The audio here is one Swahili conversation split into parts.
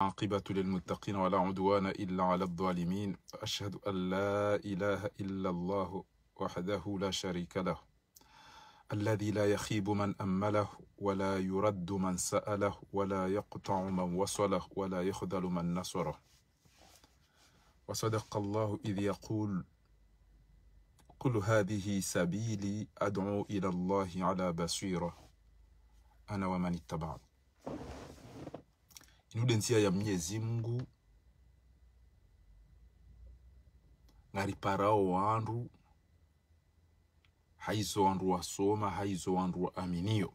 عاقبة للمتقين ولا عدوان إلا على الظالمين. أشهد أن لا إله إلا الله وحده لا شريك له الذي لا يخيب من أمله ولا يرد من سأله ولا يقطع من وصله ولا يخذل من نصره. وصدق الله إذ يقول كل هذه سبيلي أدعو إلى الله على بصيرة أنا ومن اتبعني. Inudensia ya Mwenyezi Mungu ngariparao wandu haizo wandu wasoma haizo wandu wa aminio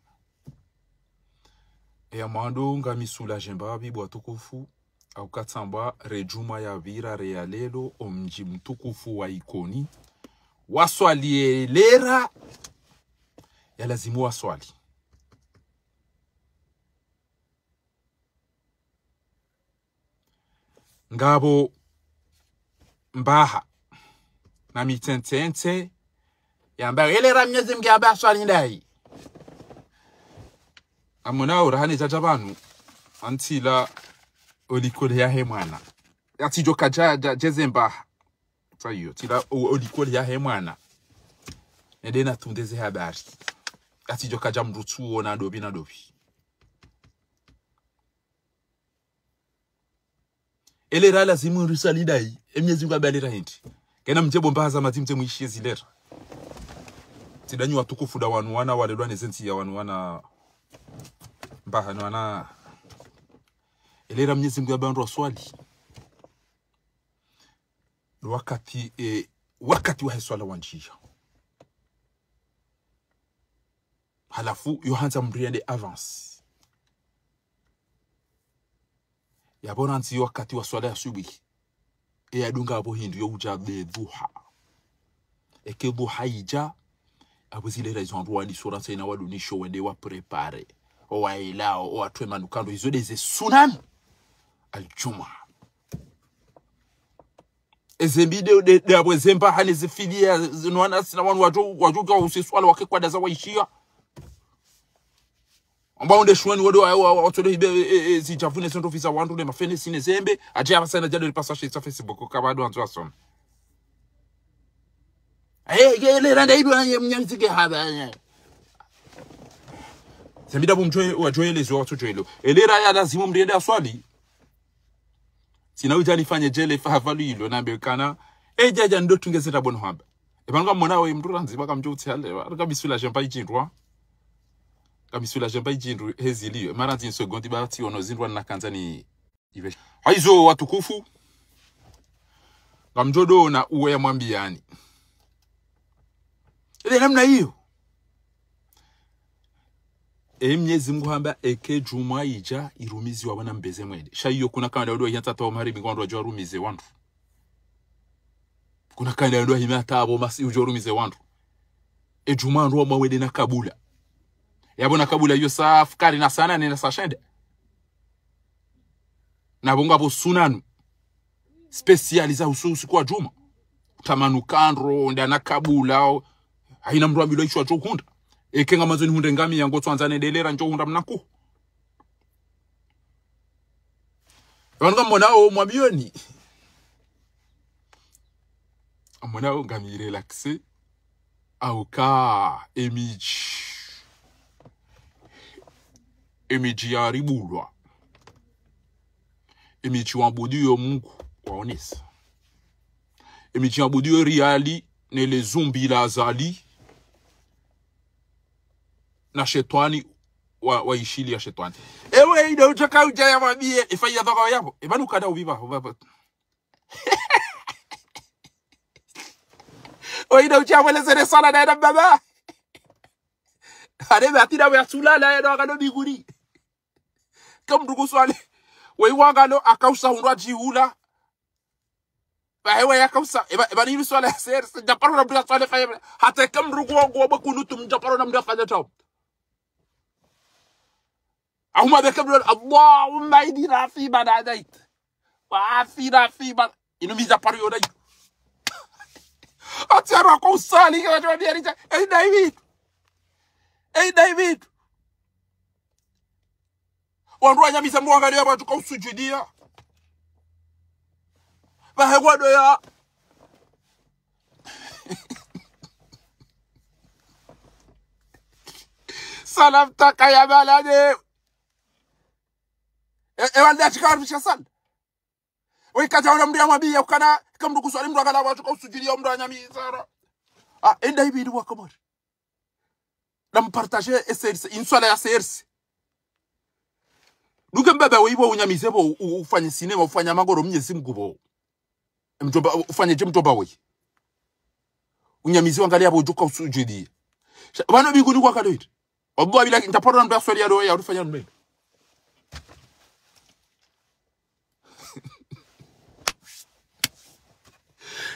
ya mwando ngamisula jembabi bwatukufu au katsamba rejuma ya vira realelo omji mtukufu wa ikoni waswalielera ya lazimu waswali ngabo mbaha na mitentente yamba elera Mwenyezi Mungu yamba swali ndai amona urahani jajabanu antila olikole ya hemwana atijo kajaja jezemba sayo tila olikole ya hemwana ndena tundeze habari atijo kaja mrutuo na dobi na dobi elera lazimu rusalidai Mwenyezi Mungu abalera hindi kena mjebo mbaza matimte muishie zilera tidanyu watukufu da wanuana walelwa nezenti ya wanuana mbaha nuana elera Mwenyezi Mungu abandu swali wakati wa swala wanjia halafu yohanza mbriende avance yabona nti wakati wa swala ya subuhi eyadunga abo hindu yo uja de duha eke duha ija abo zile izo ndo wali sura tena wadunisho wende wa prepare o wailao o atwe manukando izo deze sunan aljuma ezembide de abo zemba hani zifilia zinwana sina wanu wajuka usiswala wakekwada za waishia ambao nde shwani wado watole hibe zijafune sento ofisa wandu de mafene sine zembe aje abasana jado passage sur Facebook kabado anzo ason ele randa ibi mnyamzike haba sembida bumjoye wajoye lezo watojoyelo elera ya lazimu mriende aswali sina ujalifanye jele favalilo nambe kana ejaja ndo tungezeta bono haba ebanga mona we mndu ranziba kamjutsi hale akabisula jempa ijindwa kamisula jemba ijindu heziliyo maranti sekondi bati ono zindwa na kanzani ive haizo watukufu ngamjodo na uwe ya mwambiani ile namna hiyo Mwenyezi Mungu hamba eke juma ija irumizi wabana mbeze mwede shayo kuna kanda ndo yanta to mari bingondo jo rumize wandu kuna kanda ndo himata abo masi ujo rumize wandu juma ndo mwede na kabula yabona kabula yo sa fukari na sana nena sashende na bonga bo sunanu specializa ususu kwa juma tamanu kandro ndana kabula haina mru ambilo ishwa chokunda ekenga mazoni hunde ngami yango twanzane delera njo hunda mnaku wanga monao mwabioni monao ngami relaxe au ka emiji ya ribulwa emiji wambudu yo Mungu waonesa emiji wambudu yo riali nele zumbi la zali na shetwani wa ishili ya shetwani ewe ida uchaka ujaya mabie ifaya dhaka yabo ebanu kada ubiba o ida uchamwele zere sana na baba Hade batida we atulala ya ndo akano biguri kamdugu swali we wangalo akausa hundwa jihula bahewa yakausa eba ni swala ser japaro na bia swala fa hata kamdugu wangu wabakunutu mjaparo na mdafanya tao ahuma bekablo Allahumma idina fi badait wa afina fi bad inu mjaparo yoda atara ko sali ka to biarita David wandu anyamisa mwanga leo watu kausujudia bahegwa do ya salam takaya balade wanda chikarusha sana wekata wana mdia mabia ukana kamdu kuswali mdu akala watu kusujudi mdu anyami sara enda hivi wa kamari dam partager essayer inswala ya serse duke mbaba weibo unyamize bo ufanye sinema ufanya magoro mnyezi mgubo mtoba ufanye je mtoba we unyamize angalia bo joka usujudi bana binguni kwa kaloit obwa bila ntapora ndo swali ya do ya ufanya nme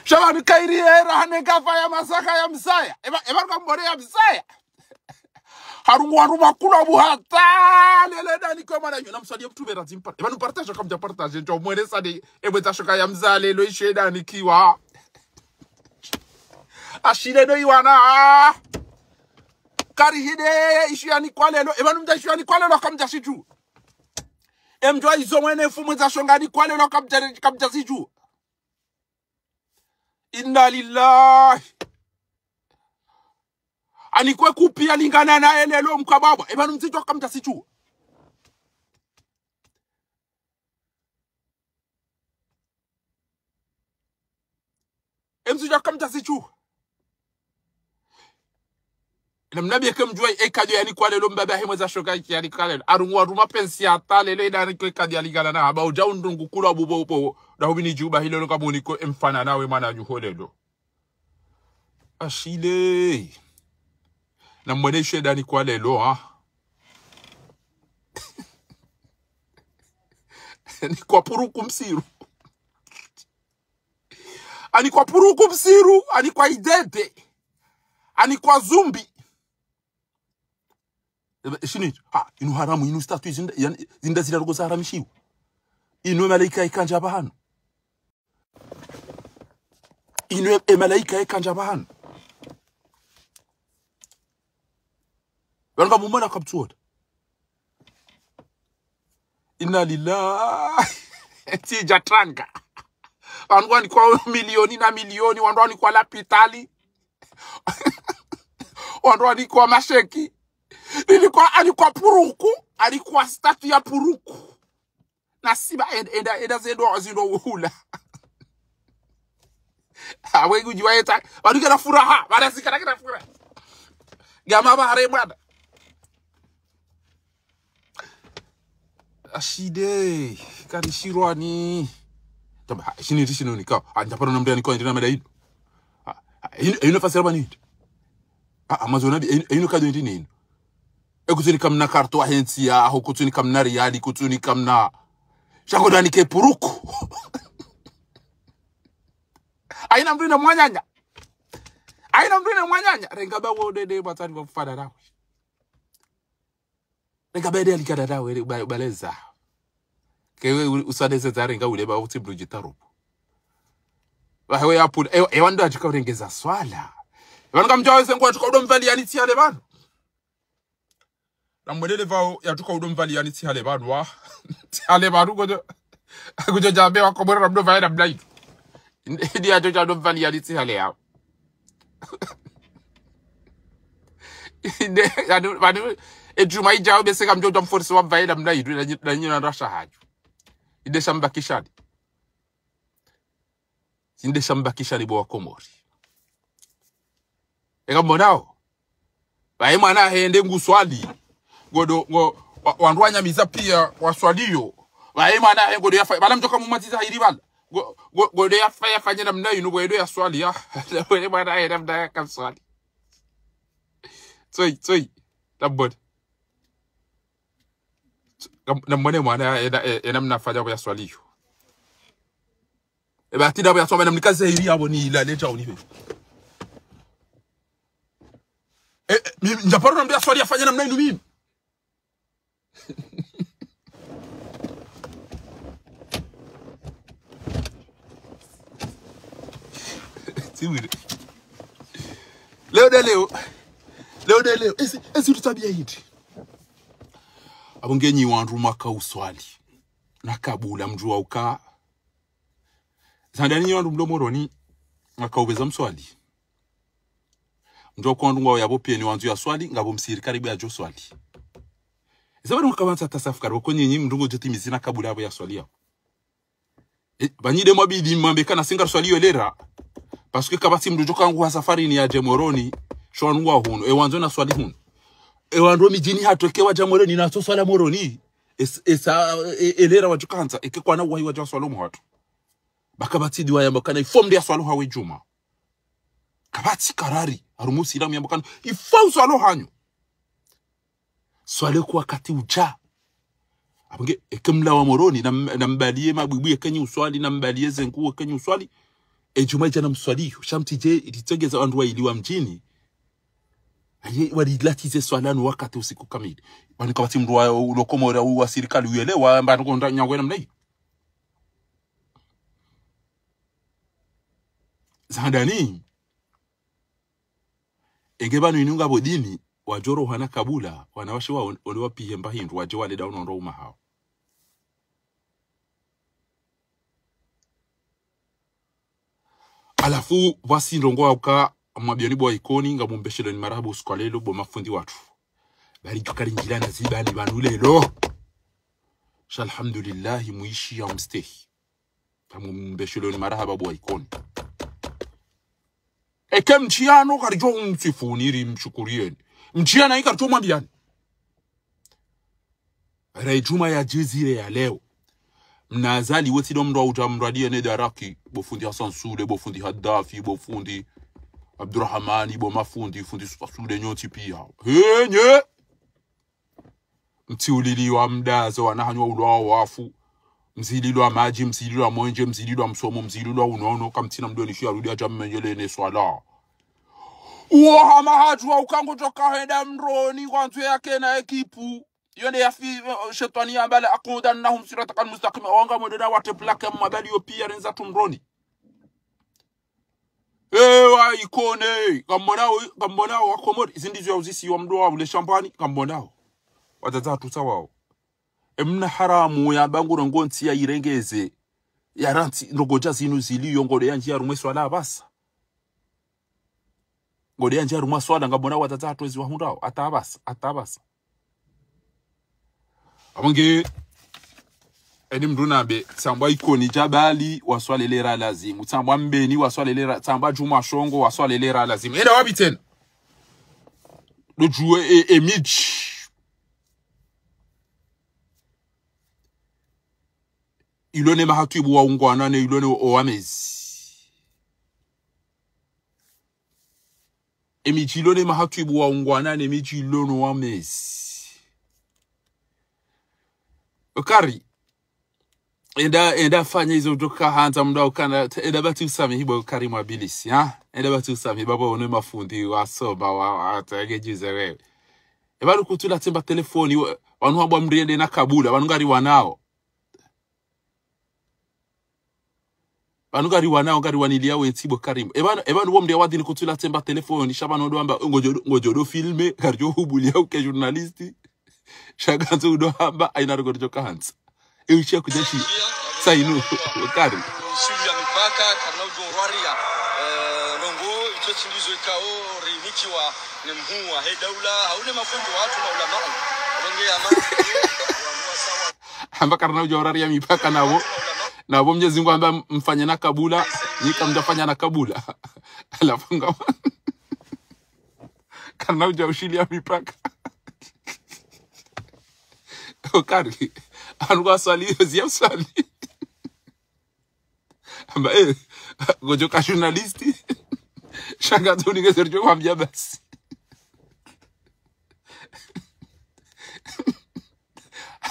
Shaban kairi era hanekafa ya masaka ya msaya eba kambore ya msaya harungwa kula buhata lele dani kwa mana yuna msadi mtume razimpa eba nupartage kama partage njo mwelesa de ebeta shoka ya mzale lo isheda nikiwa ashile do iwana kari hide ishiani kwa lelo eba numja ishiani kwa lelo kama jasiju emjwa izo mwene fumu za shongani kwa lelo kama jasiju inna lillahi anikwe kupia lingana na elelo mkababa ebanu mzito kamta sichu emzito kamta sichu ina mnabi kemjua ekadi yani kwa lelo mbaba hemwe za shoka yani kale arungwa ruma pensi atale le ndani kwa ekadi alingana na aba uja undungu kula bubo da hobini juba hilelo kabuni ko emfana nawe mana juholelo ashile na mweneshe dani kwa lelo ni kwa puruku msiru ani kwa puruku msiru ani kwa idete ani kwa zumbi shini inu haramu inu statu zinda zira rugo haramishiwa inu malaika ikanja bahano inu malaika ikanja bahano wanga mumana kaptuoda inna lillahi tija tranga wandwani kwa milioni na milioni wandwani kwa lapitali wandwani kwa masheki alikuwa puruku alikuwa statu ya puruku na siba enda zindo uhula hawe kujiwa eta waduka na furaha wada sikana kina furaha gama bahare mwada ashide kani shirwani tamba shini nika antapara namdia niko ndina madaino ino fasira bani amazona ino kado ndini ekutuni kamna karto ahensi ya hokutuni kamna riali kutuni kamna shagodani ke puruku aina mdina mwanyanya renga bawo de batani kwa fada dawe renga bede alikada dawe baleza kewe usadeze zarenga ule ba uti brujitaro bahewe yapul wanda achikaurengeza swala wanga mjaweze ngwa tukaudo mvali yani tiale bano na mwelele vao ya tukaudo mvali yani tiale bano wa tiale bano kujo jabe wako bora mdo vaida blind ndi ajo jado mvali yani tiale yao inde anu ejuma ijao beseka mjojo mforisi wa vaida blind na nyina rasha haju inde shambakishani inde shambakishani bo Komori eka monao bae mwana hende nguswali godo wandwanya miza pia waswaliyo bae mwana he godo yafa bala mtoka mumatiza hiri bala godo yafa yafanya namna yinu godo ya swali ya bae mwana he namna ka swali soy tabod na mwene mwana namna fanya kwa swaliyo eba atida ya soma namna kaze hiri abo ni ila leta unive njaparo namdia swali afanya namna inu mimi tiwire leo de leo esi tutabia hiti abongenyi wandu maka uswali nakabula mjua uka Zandani yandu mdo moroni akaubeza mswali. Ndio kwa ndungu yabo pia ni wanzu ya swali ngabo msiri karibu ya jo swali. Zabari mkabanza tasafu karibu kwenye nyinyi mdungu joti mizina kabula yabo ya swali yao. Banyide mwabidi mwambekana singa swali yolera. Paske kabati mdujoka ngu wa safari ni ya jemoroni shwa nungu wa hunu. Wanzu na swali hunu. Wandu mijini hatokewa jamoroni na so swala moroni. Elera wajukanza. Kwa na uwahi wajwa swalo mwatu. Bakabati diwa yambakana ifomde ya swalo hawe juma. Kabati karari. Arumusi ilamu yambakana ifau swalo hanyu. Swale kwa kati ucha. Abange ekemla wa moroni na mbaliye mabubu kenyi uswali na mbaliye zengu kenyi uswali. Juma jana mswali. Shamtije ititengeza wandu wa iliwa mjini. Walilatize swalanu wakati usiku kamili. Wani kabati mdu wa ulokomora wa sirikali uelewa mbana konda nyangwe na mnei. Zandani engebanu inunga bodini wajoro hana kabula wanawashe wa olewa pihemba hindu waje wale da unondo umahao. Alafu wasi ndongo wauka mwabioni bwa ikoni nga mumbeshelo ni marabu uskwalelo bo mafundi watu. Bari jukari njilana zibani banulelo. Shalhamdulillahi muishi ya mstehi. Mumbeshelo ni marabu bwa ikoni. Eke mchiano karijo msifuniri mshukurieni. Mchiana hii karijo mwambiani. Rejuma ya jizire ya leo. Mnazali weti do mdo ujamradia ne daraki. Bofundi Hassan Sude, bofundi Haddafi, bofundi Abdurrahmani, bo mafundi, fundi Sude nyoti pia. Nye! Mti uliliwa mdazo wanahanywa ulwa wafu. Mzililwa maji, mzililwa mwenje, mzililwa msomo, mzililwa unono. Kamtina mdoni shia rudia jamme ne swala. Uwa mahajwa ukango toka henda mroni kwa ntu yake na ekipu. Yone ya fi shetani ya mbale akuda nahum siratakan mustaqima. Wanga modena wate plake mwabali yo pia renza tumroni. Ewa ikone. Kambonao wakomori. Zindizu ya uzisi wa mdoa ule shampani. Kambonao. Watazatu sawao. Emna haramu ya bangu rongonti ya irengeze. Ya ranti nrogoja zinu zili yongode ya njia rumwe swala basa. Ngode ya njia rumwe swala ngambonao watazatu wezi wa hundao. Atabasa. Abange eni mduna be tsamba ikoni jabali waswalelera lazimu tsamba mbeni waswalelera tsamba juma shongo waswalelera lazimu enda wapi tena do juwe emiji ilone mahatubu wa ungwana ne ilone oamezi emiji ilone mahatubu wa ungwana ne emiji ilone oamezi Okari enda fanya hizo doka hanza mda ukana enda batu usame hibo Karim Abilisi enda batu usame babo one mafundi wasoba wa atagejize wewe ebaru kutula temba telefoni wanu habwa mriende na kabula wanungari wanao ngari wanilia wetibo Karim ebanu bomde wadini kutula temba telefoni shabano doamba ngojodo filme karjo hubulia uke journalisti shaganzo udo hamba aina rogorjo kahanza euchia kujeshi sainu Okari shuli ya mipaka kana ujorwaria longo icho chindizo ikao rinikiwa ni mhuwa he daula haune mafundo watu na ulama ongea sawa hamba kana ujorwaria mipaka nabo Mwenyezi Mungu amba mfanye na kabula nika mtafanya na kabula alafu ngama kana ujoshili ya mipaka Okari anuwa swali zia swali amba gojoka journalisti shanga tuni ke Sergio kwambia basi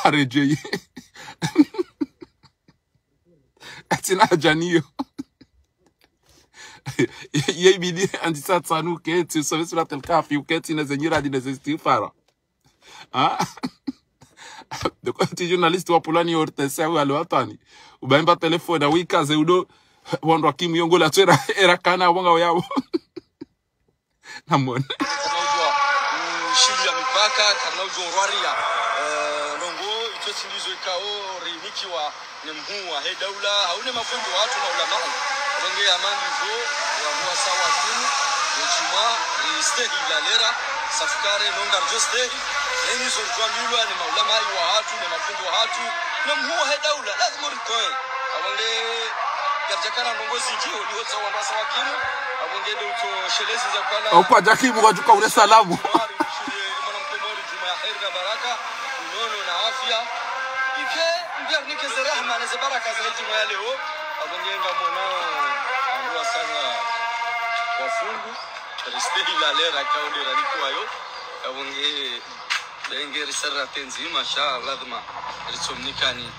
areje atina janio yebidi antisatsanu ke tsove sura telkafi uketi na zenyira dinezestifara de quoi tu journaliste wa polani ortesa wale watani ubaimba telefone wikaze udo wondo akimu yongo la tsera era kana wonga yao namona shili ya mipaka kana ujorwaria longo icho chindizo ikao rinikiwa ni mhua he daula haune mafundo watu na ulama wongea amani hivyo wa sawa timu juma ristehi la lera safkare nongar jostehi yani zorjwa milwa ni maulama wa watu na mafundo wa watu na mhua he daula lazima rikoe awonge garjakana ndongozi jio ni sawa na sawa timu awonge ndo shelezi za kala au kwa jakimu kwa tuka ule salamu baraka unono na afya ike mbia nikeze rahma na baraka za hiji ya leo abonyenga mwanao ndio sana wafungu risteli la lera kauli ranikwayo abonge benge risara tenzi mashallah lazima risomnikani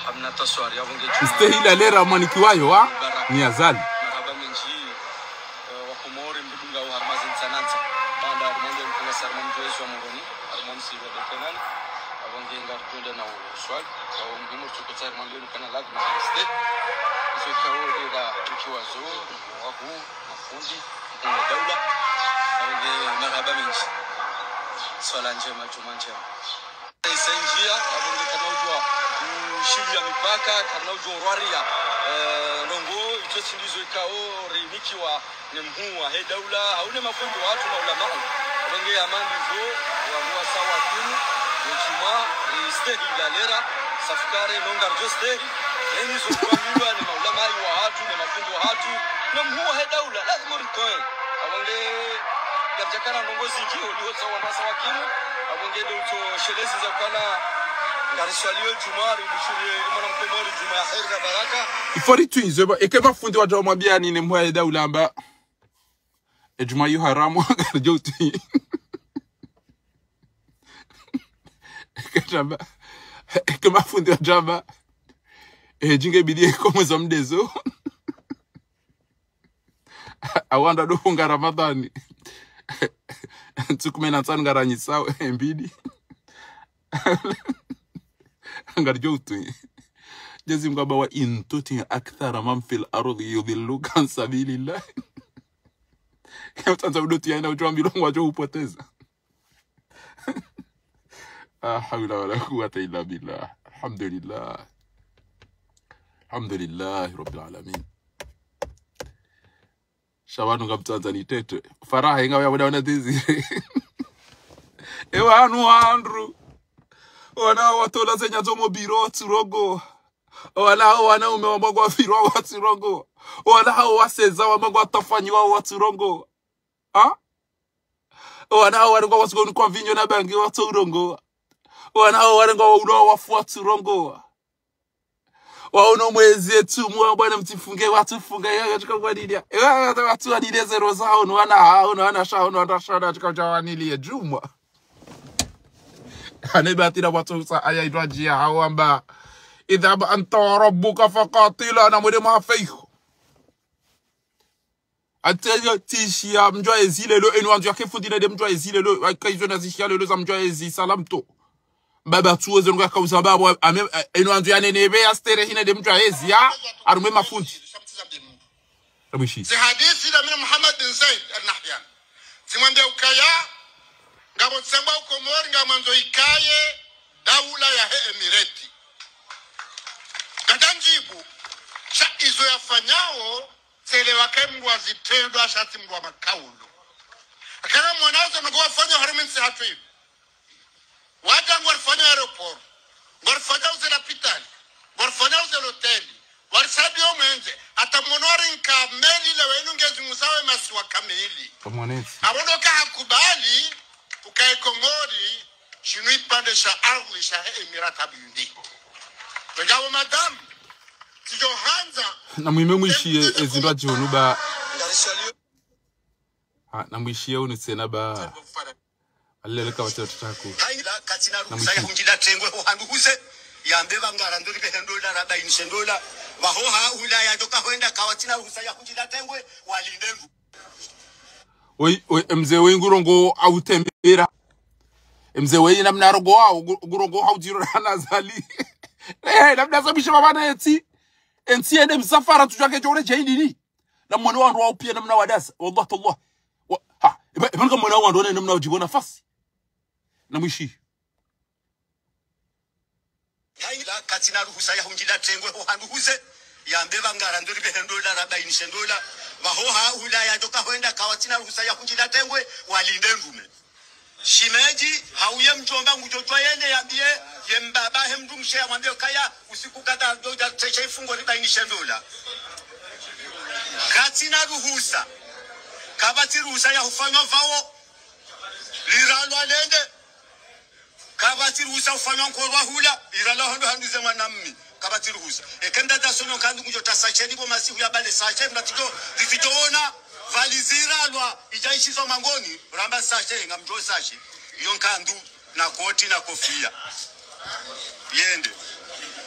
hamna taswari abonge risteli la lera manikiwayo wa ni azali maraba minji wa komori mbudunga wa harmazin sananza banda armende mkanga sarma mjoezi wa moroni armonsi wa dekenan abonge ngartunde na uswag au mgumu tukotsa armando kana lazima riste sio kauli da tukiwa zo waku mafundi kwa daula abonge maraba minji swala njema juma njema senjia abonge kanaujwa shiri ya mipaka kanaujwa rwaria ndongo ito sindizo ikao rinikiwa ni mhua he daula haune mafundo watu na ulama abonge amani hivyo wa sawa timu juma ristehi la lera safkare nongar jostehi yani zorjwa milwa ni maulama wa watu na mafundo wa watu na mhua he daula lazima rikoe abonge garjakana ndongozi jio ni sawa na sawa timu abonge ndo shelezi za kala ngariswaliyo jumari bishuri mwana mkomori juma ya heri na baraka ifori twinze ba eke mafundi wa joma biani ne mwa da ulamba ejuma yu haramu garjoti kama eke mafundi wa jama jinge bidie kwa mwezi mdezo awanda do funga Ramadhani tukumena tsanga ranyisa mbidi ngarjoti jazim ngaba wa intuti akthara man fil ardi yudilluka an sabilillah kama tanza udoti yana ujwa milongo wajo upoteza hawla wala quwwata illa billah alhamdulillah rabbil alamin shawanu ngabtanza ni tete faraha ingawa yaona tizi ewa anu andru wana watola zenya zomo biro tsirogo wala wana umewamagwa firwa wa tsirogo wala waseza wamagwa tafanywa wa tsirogo wana warengo wasigoni kwa vinyo na bangi wa tsirogo wana warengo uno wafu tsirogo waona mwezi etumwa bwana mtifunge watu funga yao kwa nini watu wanile zero zao wana shao wana shada tukajawanilie jumwa hanibatira watu sa aya idwajia hawamba idhab anta rabbuka faqatila na mwede mafeiko atyo tishia mjwa ezile lo enwanzu yake fundina de mjwa ezile lo akaizo na zishia lo za mjwa ezi salamto baba tuweze ngo akauza baba enwanzu ya nenebe ya stere hina de mjwa ezi ya arume mafundi abishi si hadithi da mina Muhammad bin Zaid al-Nahyan simwambia ukaya ngabo tsemba ukomori ngamanzo ikaye daula ya he emireti gadanjibu cha izo yafanyao sele wakembu wazitendo ashati mwa makaulu akana mwanazo ngo wafanya hariminsi hatu hivi waja ngwarfanya aeroport ngwarfanya uze hospitali ngwarfanya uze hoteli warisabi omenze hata monori nkameli lewe inungezi musawe masiwa kamili abonoka hakubali ukae Komori shinui pande sha ardhi sha emirata bindi wegawo madam tijo hanza na mwime mwishie ezindwa jihonuba na mwishie unisena ba aleleka watu tataku haila katina rusaya hunjida tengwe uhanguze yambe bangara ndori behendola raba inshendola bahoha ulaya doka hoenda kawatina rusaya hunjida tengwe walindengu oi mzee wengurongo autembera mzee wewe namna rogo wao gurongo haujiro nazali namna sabisha babana eti ende msafara tujake jore jaini na mwana wangu wao pia namna wadasa wallahi Allah ibn kama mwana wangu namna ujibona nafasi na mwishi haila katina ruhusa ya hunjila tengwe ho handuhuze yambe bangara ndori behendola rabaini dola bahoha ulaya doka hoenda kawatina ruhusa ya hunjila tengwe walinde ndume shimeji hauye mjomba ngujojwa yende yambie yembaba hemdumshe amwambie kaya usiku kata doja teche ifungo ribaini dola katina ruhusa kabati ruhusa ya hufanywa vao liralo alende kabati ruhusa ufanywa nkorwa hula iralo hondo handuze mwanammi kabati ruhusa ekenda dasono kandi ngujota sacheni bo masiku ya bale sache mbatiko zifitoona valiziralwa ijaishizo mangoni ramba sache ngamjo sache yonkandu na koti na kofia yende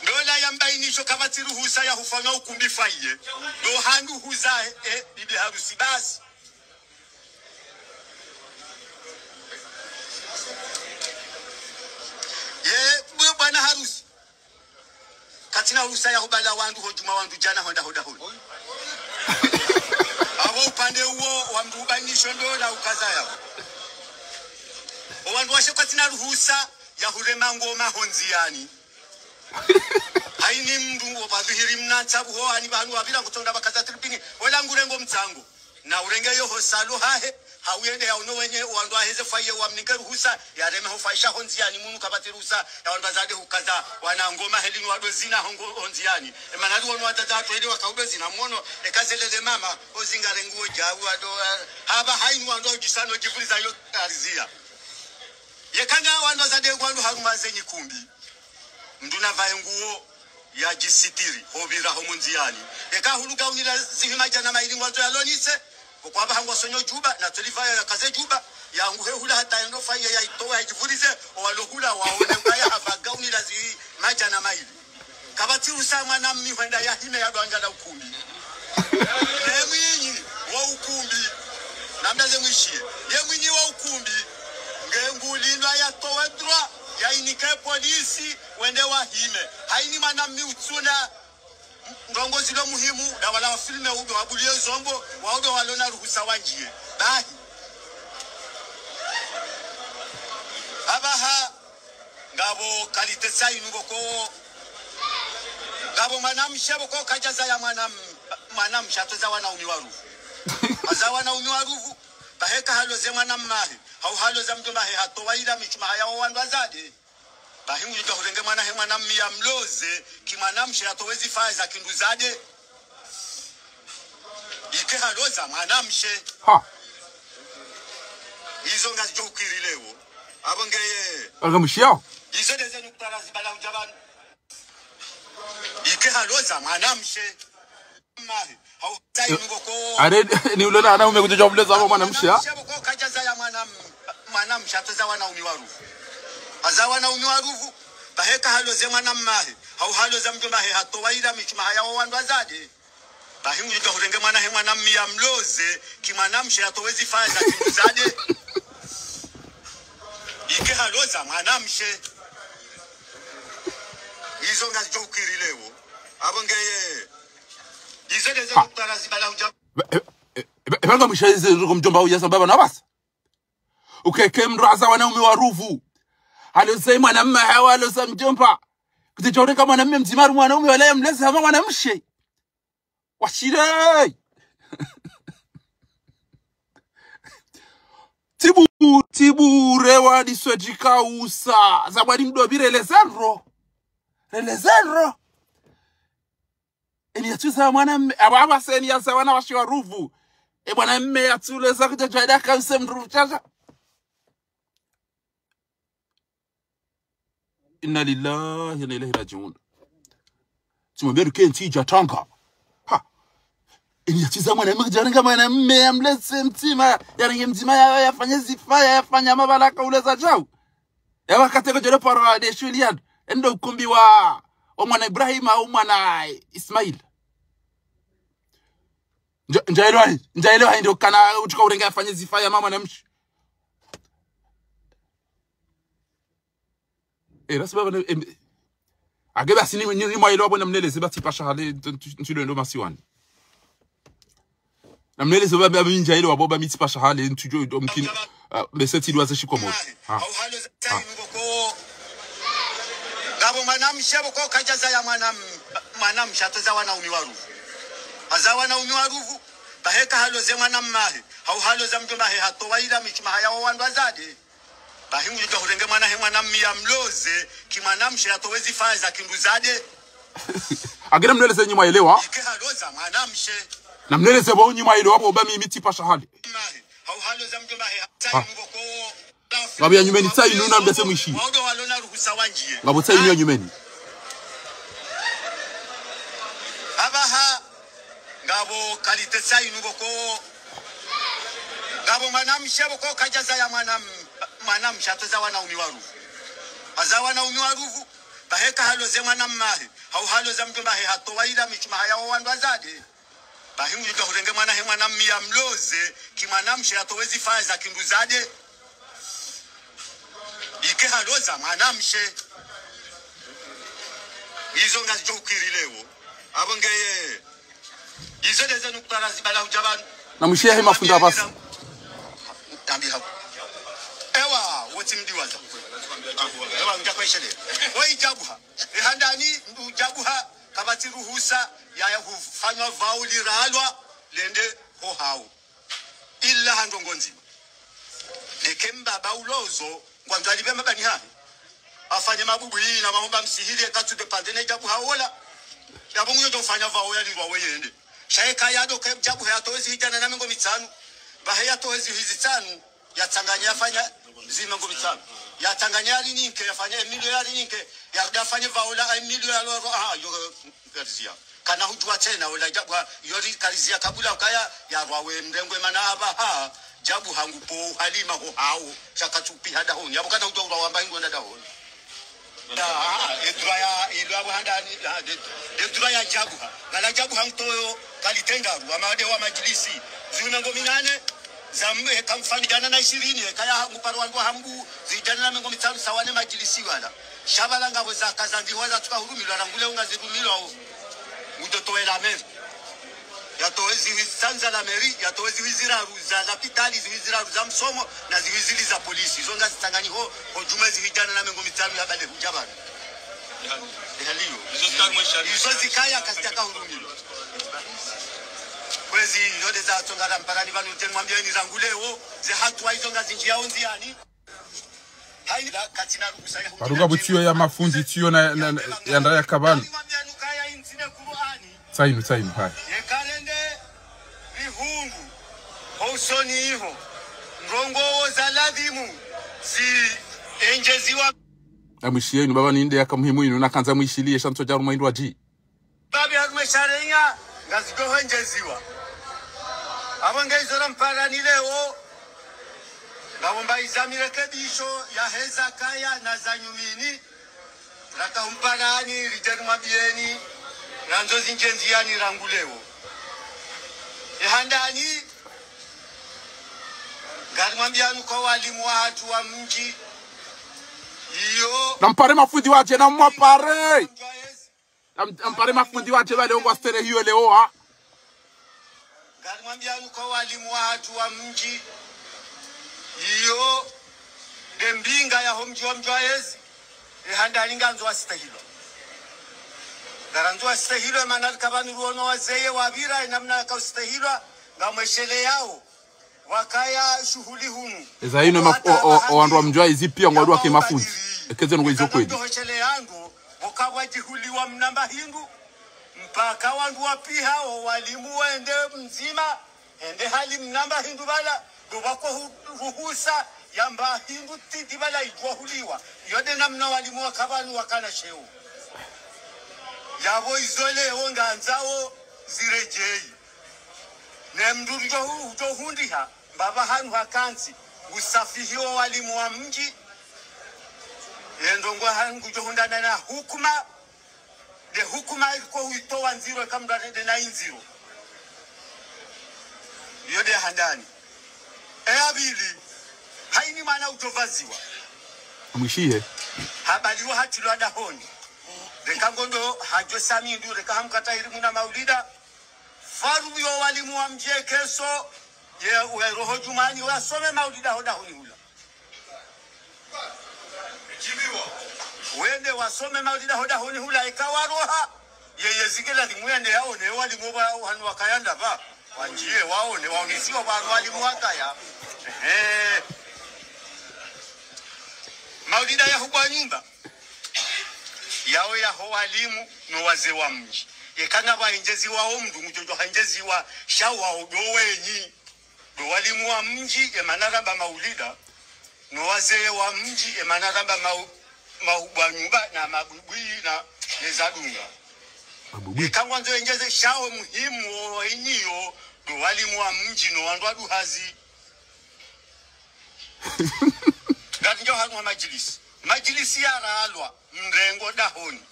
ndola yambainisho kabati ruhusa ya hufanywa ukumbi faiye ndo handu huza bibi harusi basi bwana harusi katina ruhusa ya hubala wandu hojuma wandu jana honda hoda hoda abo upande huo wa mrubainisho ndola ukazaya wandu washe katina ruhusa ya hurema ngoma honziani haini mndu obadhihiri mnatsabu ho ani banu wabila kutonda bakaza tripini wala ngurengo mtsango na urenge yo hosalo hahe hawende ya uno wenye wandu aheze faye wamnike ruhusa ya reme hofaisha honziani munu kabati ruhusa ya wandu azade hukaza wana ngoma helini wado zina honziani emanadu wanu watatu hedi wakaudo zina mwono ekazelele mama ozingare nguo jawu wado haba haini wandu ujisano jifuliza yo arizia yekanga wandu azade wandu harumazenyi kumbi mduna vae nguo ya jisitiri hobira homunziani eka huluga unira zihima jana maili wazo ya lonise kwa hangwa sonyo juba na tuliva ya kaze juba ya nguhe hula hata ndo faya ya itoa ya jifurize walohula waone kaya havaga unira zihima jana maili kabati usama na mmi wenda ya hime ya doanga na ukumbi yemwinyi wa ukumbi na mdaze mwishie yemwinyi wa ukumbi ngengulindwa ya towe droit ya inike polisi wende wahime haini manamni utsuna ndongo zilo muhimu na wala filme ube wabulie zombo waube walona ruhusa wanjie bahi abaha ngabo kalite sai ngoko ngabo manamshe boko kajaza ya manamsha toza wana umiwarufu azawana umiwarufu baheka haloze manamahi hau haloza mtumahe hatowaila michuma haya wandu azade bahingu yuta hurenge mwana mmia mloze kimanamshe hatowezi faiza kinduzade ike haloza mwanamshe hizo ngazi jokiri lewo abongeye algamshia hizo deze nukutara zibala ujabani ike haloza mwanamshe mahi hau zai ngoko are ni ulona ana umekuja kubuleza hapo mwanamshia shebo kajaza ya mwanamshe atoza wana umiwarufu azawana umiwarufu baheka haloze mwanammahe hau haloza mjombahe hatowaila michuma haya wandu azade bahingu yuta hurenge mwana mloze kimanamshe hatowezi faiza kinduzade ike haloza mwanamshe hizo ngazi jokiri lewo abongeye hizo deze kutara zibala ujab ebanga mshaize mjomba huyu sababu na basi ukeke mraza wana umiwarufu haloze mwanamma hawa haloze mjomba kutichoreka mwanamume mzimaru mwanaume wala mleze kama mwanamshe washire tibu rewa diswejika usa zabwadi mdobire lezero eni yatuza mwanamume aba seni yasa wana washiwa ruvu mwanamume yatuleza kujajaida kause mruvu chacha inna lillahi wa inna ilaihi rajiun tumwambia kenti jatanga ha ini yatiza mwanamume jaringa mwanamume amleze mtima yaringe mtima yafanye zifaya yafanya mabalaka uleza jao yawa kateko jero para de shuliad endo ukumbi wa mwana Ibrahim au mwana Ismail njaelewa ndio kana utuka urenga yafanye zifaya mama na mshi rasba ageba sini ni mwailo abona mneleze bati pasha hale ntilo ndo masiwani na mneleze baba minja ile waboba miti pasha hale ntujo ndo mkini meseti lwaze shikomo au halo za ngoko ngabo mwanamshebo kwa kajaza ya mwanamsha atoza wanaume waruvu aza wanaume waruvu baheka haloze mwanammahe hau haloza mjomba he hatowaira michima haya wandu azade bahingu yuka hurenge mwanammi ya mloze kimwanamsha atowezi faza kinduzade agera mneleze nyuma elewa ike haloza mwanamshe na mneleze bo nyuma elewa hapo bami mitipa shahadi hau haloza mjomba he hatai mboko ngabe ya nyumeni tsai nuna mbese mwishi waudo walona ruhusa wanjie ngabo tsai ni ya nyumeni abaha ngabo kalite tsai nuboko ngabo mwanamshe boko kajaza ya mwanamsha atoza wanaume waruvu aza wanaume waruvu baheka haloze mwanammahe hau haloza mjomba he hatowaira michuma haya wandu azade bahingu yuka hurenge mwanammi ya mloze kimwanamshe atowezi faza kinduzade ike haloza mwanamshe izo ngazijo ukirilewo abongeye izo leze nukutara zibala hujabanu na mshehe mafunda basi ambi hapo ewa woti mdiwaza ewa njakweshele woi jabuha ehandani ndu jabuha kabati ruhusa ya kufanywa vauli ralwa lende ho hao illa handongo nzima lekemba baulozo kwanza libema bani hapi afanye mabubu hii na mamomba msihili katu de pandene jabuha wala yabongo yo fanya vao ya lirwa weyende shaeka yado ke jabuha atowezi hijana na mengo mitano bahaya toezi hizi tano ya Tanganyika fanya zima ngo bitano ya Tanganyika ninke yafanya milioni ninke ya dafanya vaola milioni yo karizia kana hujua tena wala jabwa yori karizia kabula kaya ya rwawe mrengwe manaba ha jabu hangu po halima ho hao shakatupi hada ho yabo kana hujua wamba ingo ndada ho edraya ilwa handani edraya jabu ngala jabu hantoyo kalitengaru amade wa majlisi zuna ngo minane zamme kamfani jana na 20 kaya nguparo wangu hambu zijana na mengo mitano sawane majlisi wala shabala ngabo za kazandi waza tukahurumilwa rangule ungazirumilwa utotoela meri yatowezi wisanza la meri yatowezi wiziraru za lapitali wiziraru za msomo na wizili za polisi zonga zitangani ho hojuma zijana na mengo mitano ya bale hujabana hizo zikaya kasitaka hurumilwa kwezi yote za tongara mparani vanu tenmwambia ni ranguleo ze hatwa hizo ngazi njia onziani haida katina ruhusa ya paruga butio ya mafundi tio na ya ndaya kabani sainu hai yekarende bihungu osoni iho ngongo za ladhimu si enjeziwa amwishiye ni baba ninde yakamuhimu ino nakanza mwishilie shanto jaru maindu aji babi harumesharenya ngazigo enjeziwa abonge izora mparani leo ngabomba izamirekebisho ya heza kaya na zanyumini raka umparani rijani mabieni ranzo zinjenziani ranguleo ehandani ngalimwambianu kwa walimu watu wa mji iyo nampare mafundi wache na mwapare nampare mafundi wache wale ongwa stere hiyo leo ha ngalimwambianu kwa walimu watu wa mji iyo dembinga ya homji wa mjwaezi ehandani nganzo wasitahilo garanzo asitahilo manali kabani ruono wazeye wabira namna kaustahilo ngamweshele yao wakaya shughuli hunu eza ino wandu wa mjwaezi pia ngwadu wake mafundi ekeze ngo izo kweli ndohechele yangu wakabwa jihuli wa mnamba hindu mpaka wandu wapi hao walimu wende mzima ende hali mnamba hindu bala dubako ruhusa yamba hindu titi bala ijwahuliwa yode namna walimu wakabani wakana sheu yabo izole onga nzao zirejei nemdurjo hundiha baba hanu hakansi usafihio walimu wa mji yendongo hangu johundana na hukuma de hukuma iko huitoa nziro kamda de na inziro yode handani abili haini maana utovaziwa mwishiye habaliwa hatilo adahoni rekangondo hajo sami ndu rekahamkata irimu na maulida faru yo walimu wa mje keso ye roho jumani wasome maulida hoda huni hula wende wasome maulida hoda honi hula ikawaroha yeye zikela limwende yaone walimu wanu wakayanda ba wanjie waone waonisiwa walimu wakaya maulida ya hubwa nyumba yawe ya ho walimu no wazee wa mji ekanga bainjezi wao mndu mjojo hanjezi wa shawa odowenyi do walimu wa mji emanagamba maulida no wazee wa mji emanagamba mahubwa nyumba na mabubui na nezadunga ekangwa nzo enjeze shawe muhimu enyiyo do walimu wa mji no wandu aduhazi gatinjo hanwa majilisi ya raalwa mrengo dahoni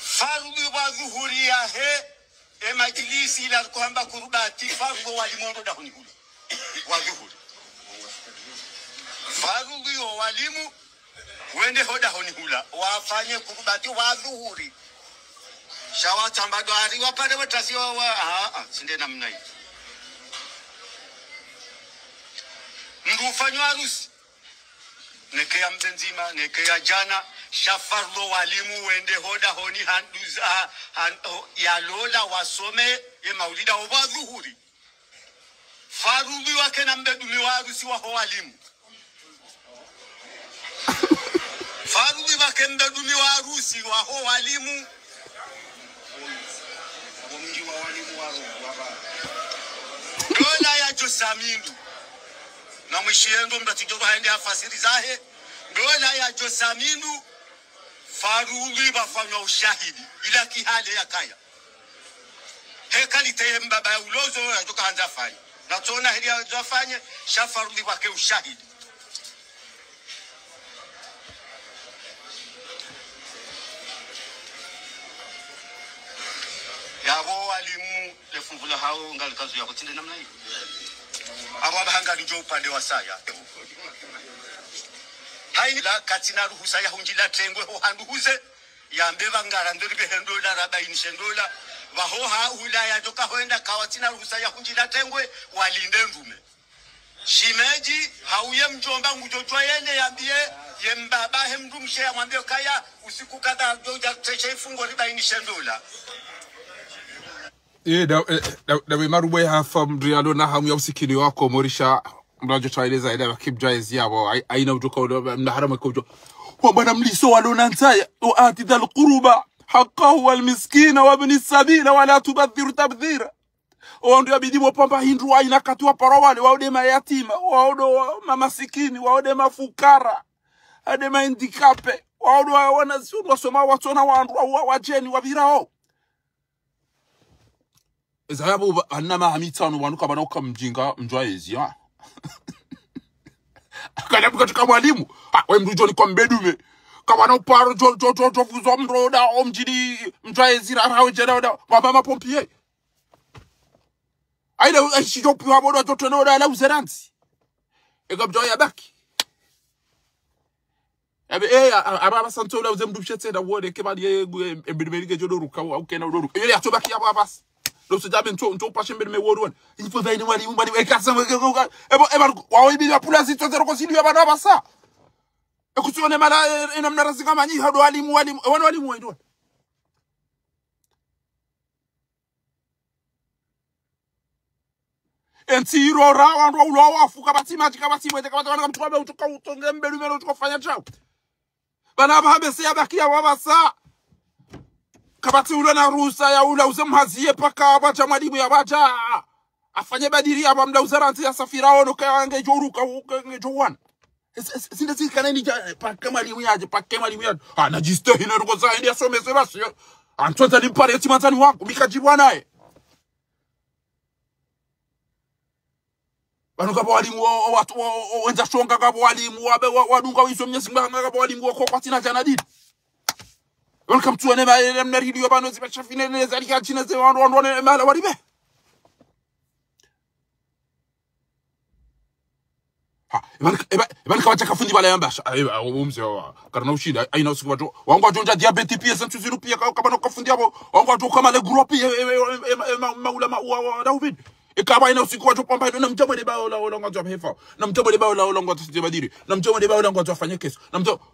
farudhi wa dhuhuri ya he majilisi ila kwamba kurubati farudhi walimu dahoni huli wa dhuhuri farudhi wa walimu wende hoda honi hula wafanye kurubati wa dhuhuri shawa tambado ari wapade watasi wa sinde namna hii mndu ufanywa harusi neke ya mzenzima neke ya jana shafarlo walimu wende hoda honi handuza ya lola wasome ye maulida wa dhuhuri farudhi wake na mbedumi wa harusi wa walimu farudhi wake mbedumi wa harusi wa walimu mji wa walimu wa dola ya Josamindu na mwishiendo mtatijogo haende afasiri zahe dola ya Josamindu farudhi bafanywa ushahidi ila kihale ya kaya hekali teye mbaba ya ulozo yatoka hanza fanya na tuona hili ya zafanye shafarudhi wake ushahidi yabo walimu lefungula hao ngali kazu ya kutinde namna hii aba bahanga njo upande wa saya haila katina ruhusa ya hunjila tengwe ho handuhuze yambeba ngara ndori behendo la rabaini dola bahoha ulaya toka hoenda kawatina ruhusa ya hunjila tengwe walinde ndume shimeji hauye mjomba ngujotwa yende yambie yembaba hemdumshe amwambie kaya usiku kadha doja teshe fungo ribaini dola da we marubwe hafa mdrialo na hamu ya usikini wako morisha mrajo chaeleza ila kibjaiz yabo aina utoka mnaharama kujo wa bwana mliso walona ntaya wa ati dhal quruba haqqahu wal miskina wa ibn sabila wala tubadhir tabdhira ndio bidi mopamba hindu aina katwa parawale waode mayatima waodo mamasikini waode mafukara ade maindikape waodo wanazuru wasoma watona wandu wajeni wabirao Zahabu anama hamitano wanuka banauka mjinga mjwaezi ya kalabu katika mwalimu we mrujoni kwa mbedume kama na uparo fuzo mroda omjini mjwaezi rahawe jena wabama pompie aida aishijopi wabodo jotonoda ala uzeransi ega mjwaya baki ababa santo la uzemdubshetse da wode kebali embedume jodoruka au kena udoruka yele atobaki yabo abasi Lorsque j'avais un passion de me voir, il faut veiller moi, il m'a dit, wawe bila pula si tozero ko sinu yabana basa. Ekusione mala ina mnarasika manyi hado walimu wana walimu waido. Entiro rawa ndo ulo wafuka batima kabati mwete kabata mtwabe utoka utonge mbelu melo tukofanya chao. Bana bahabese yabakia wabasa. Kabati ule na ruhusa ya ula uzemhazie paka abacha mwalimu ya bacha afanye badiri aba mda uzaranti ya safira ono kaya ngejoruka ngejowana sinde sikana ni paka mwalimu yaje paka mwalimu yaje najiste hina ruko za ndia somese basi antonza limpare timanzani wangu mikajibwa naye bano kabo walimu watu wenza shonga kabo walimu wadunga wiso mnyesi mbanga kabo walimu wako kwa tina janadidi Welcome to an MNRD Yobano Zibachafine Zalika ze one mala waribe. Eban kawacha kafundi bala yambasha. Umze karna ushida aina usiku wangu ajonja diabetes pia santuziru pia kama kafundi hapo wangu atoka kama le group maula wa David. Ikaba ina usiku wa chopamba na mtobo de bao la olongo za hefa. Na mtobo de bao la olongo za badiri. Na mtobo de bao la olongo za fanya keso. Na mtobo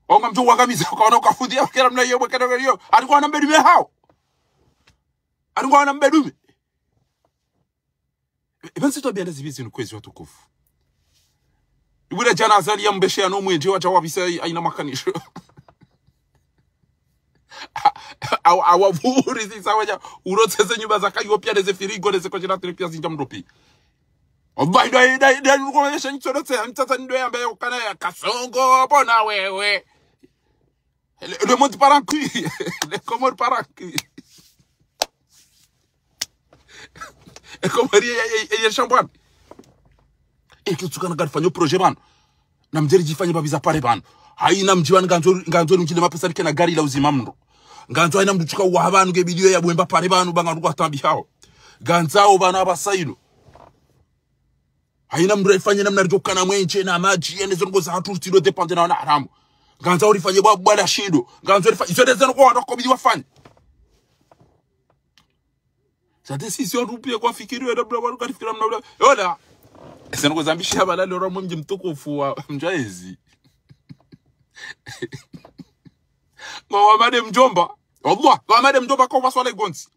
Onga mtu wakamiza kwa ukafudia kila mna hiyo mkenda hiyo. Alikuwa anambedume hao. Alikuwa anambedume. Ibansi to bianda zibizi nukwezi watukufu. Ibura jana azali ya mbeshe ya nomu enje wacha wabisa aina makanisho. Awavuri sisa waja urotese nyumba za kayo pia neze firigo neze kwa jina pia zinja mdopi. Obai dai nukwesha nchorote antata ndo ya mbe ukana ya kasongo bona wewe. Le monde parancu. Le comor parancu. E komari ya shambani. Kitukana gafanya projet bana. Na mjeri jifanye babiza pare bana. Haina mjiwani nganzo mjile mapesa na gari la uzima mno. Nganzo haina mduchuka wahabanu ge video ya bwemba pare bana banga ruko atambi hao. Ganzao bana abasaino. Haina mdu ifanye namna rijokana mwenche na maji ende zongo za hatu tilo depende na haramu. Ganzao rifanye bwana shindo. Ganzo rifanye izo dezo kwa ndoko bidi wafanye. Sa décision rupia kwa fikiri ya bwana kanifikira mna yoda. Ese ngo zambisha balali romo mji mtukufu wa mjaezi. Ngo made mjomba. Allah, ngo made mjomba kwa waswale gonzi.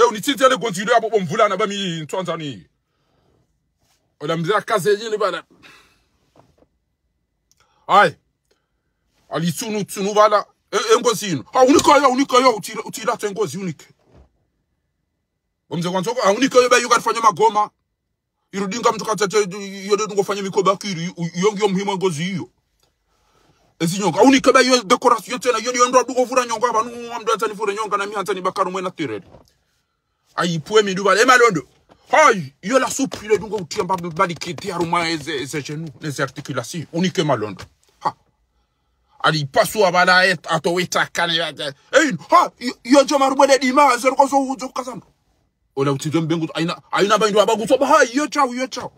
Unitite le gonzi hapo bomvula na bami Tanzania. Ola mzee kaze yini bana. Ai. Ali tunu bala engozi ino. Unika yo utira tengozi unike. Omze kwanza unika yo ba yuka fanya magoma. Irudinga mtu katete yode ngofanya mikoba kiri yongi muhimu ngozi hiyo. Ezinyonga unika ba yo decoration tena yode ndo duko fura nyonga abantu amdata ni fura nyonga na mi hantani bakaru mwe naturel. Ai pwe mi duba e malondo. Hai yo la soupe ile dungo utia mba bali kiti aruma eze genou les articulations unique malondo. Ha. Ali paso abala atoweta kana. Ha yo joma rumwe de ma zero ko so uzo kasamba. Ola utidwe mbengu aina baindu abagu soba hai yo chao.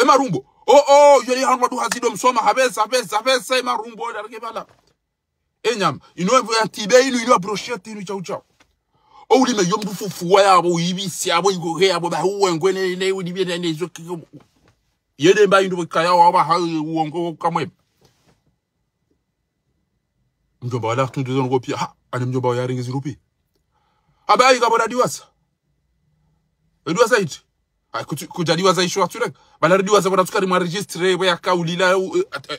Marumbo. Yoli hanwadu hazido msoma habesa marumbo ola rekebala. Enyam, inoevo ya tibe ino brochette ino chao. Uli me yombu fufuwa yabo yibisi yabo igoge yabo ba uwengwe ne udibe ne zo yede baindu kaya wa ha uongo kamwe. Mjomba wala tundu zo ngopia ha ani mjomba ya ringi zirupi. Abai kabona diwasa. Diwasa iti. Kujadiwaza isho aturek. Bala diwasa bona tukari ma registre ya kaulila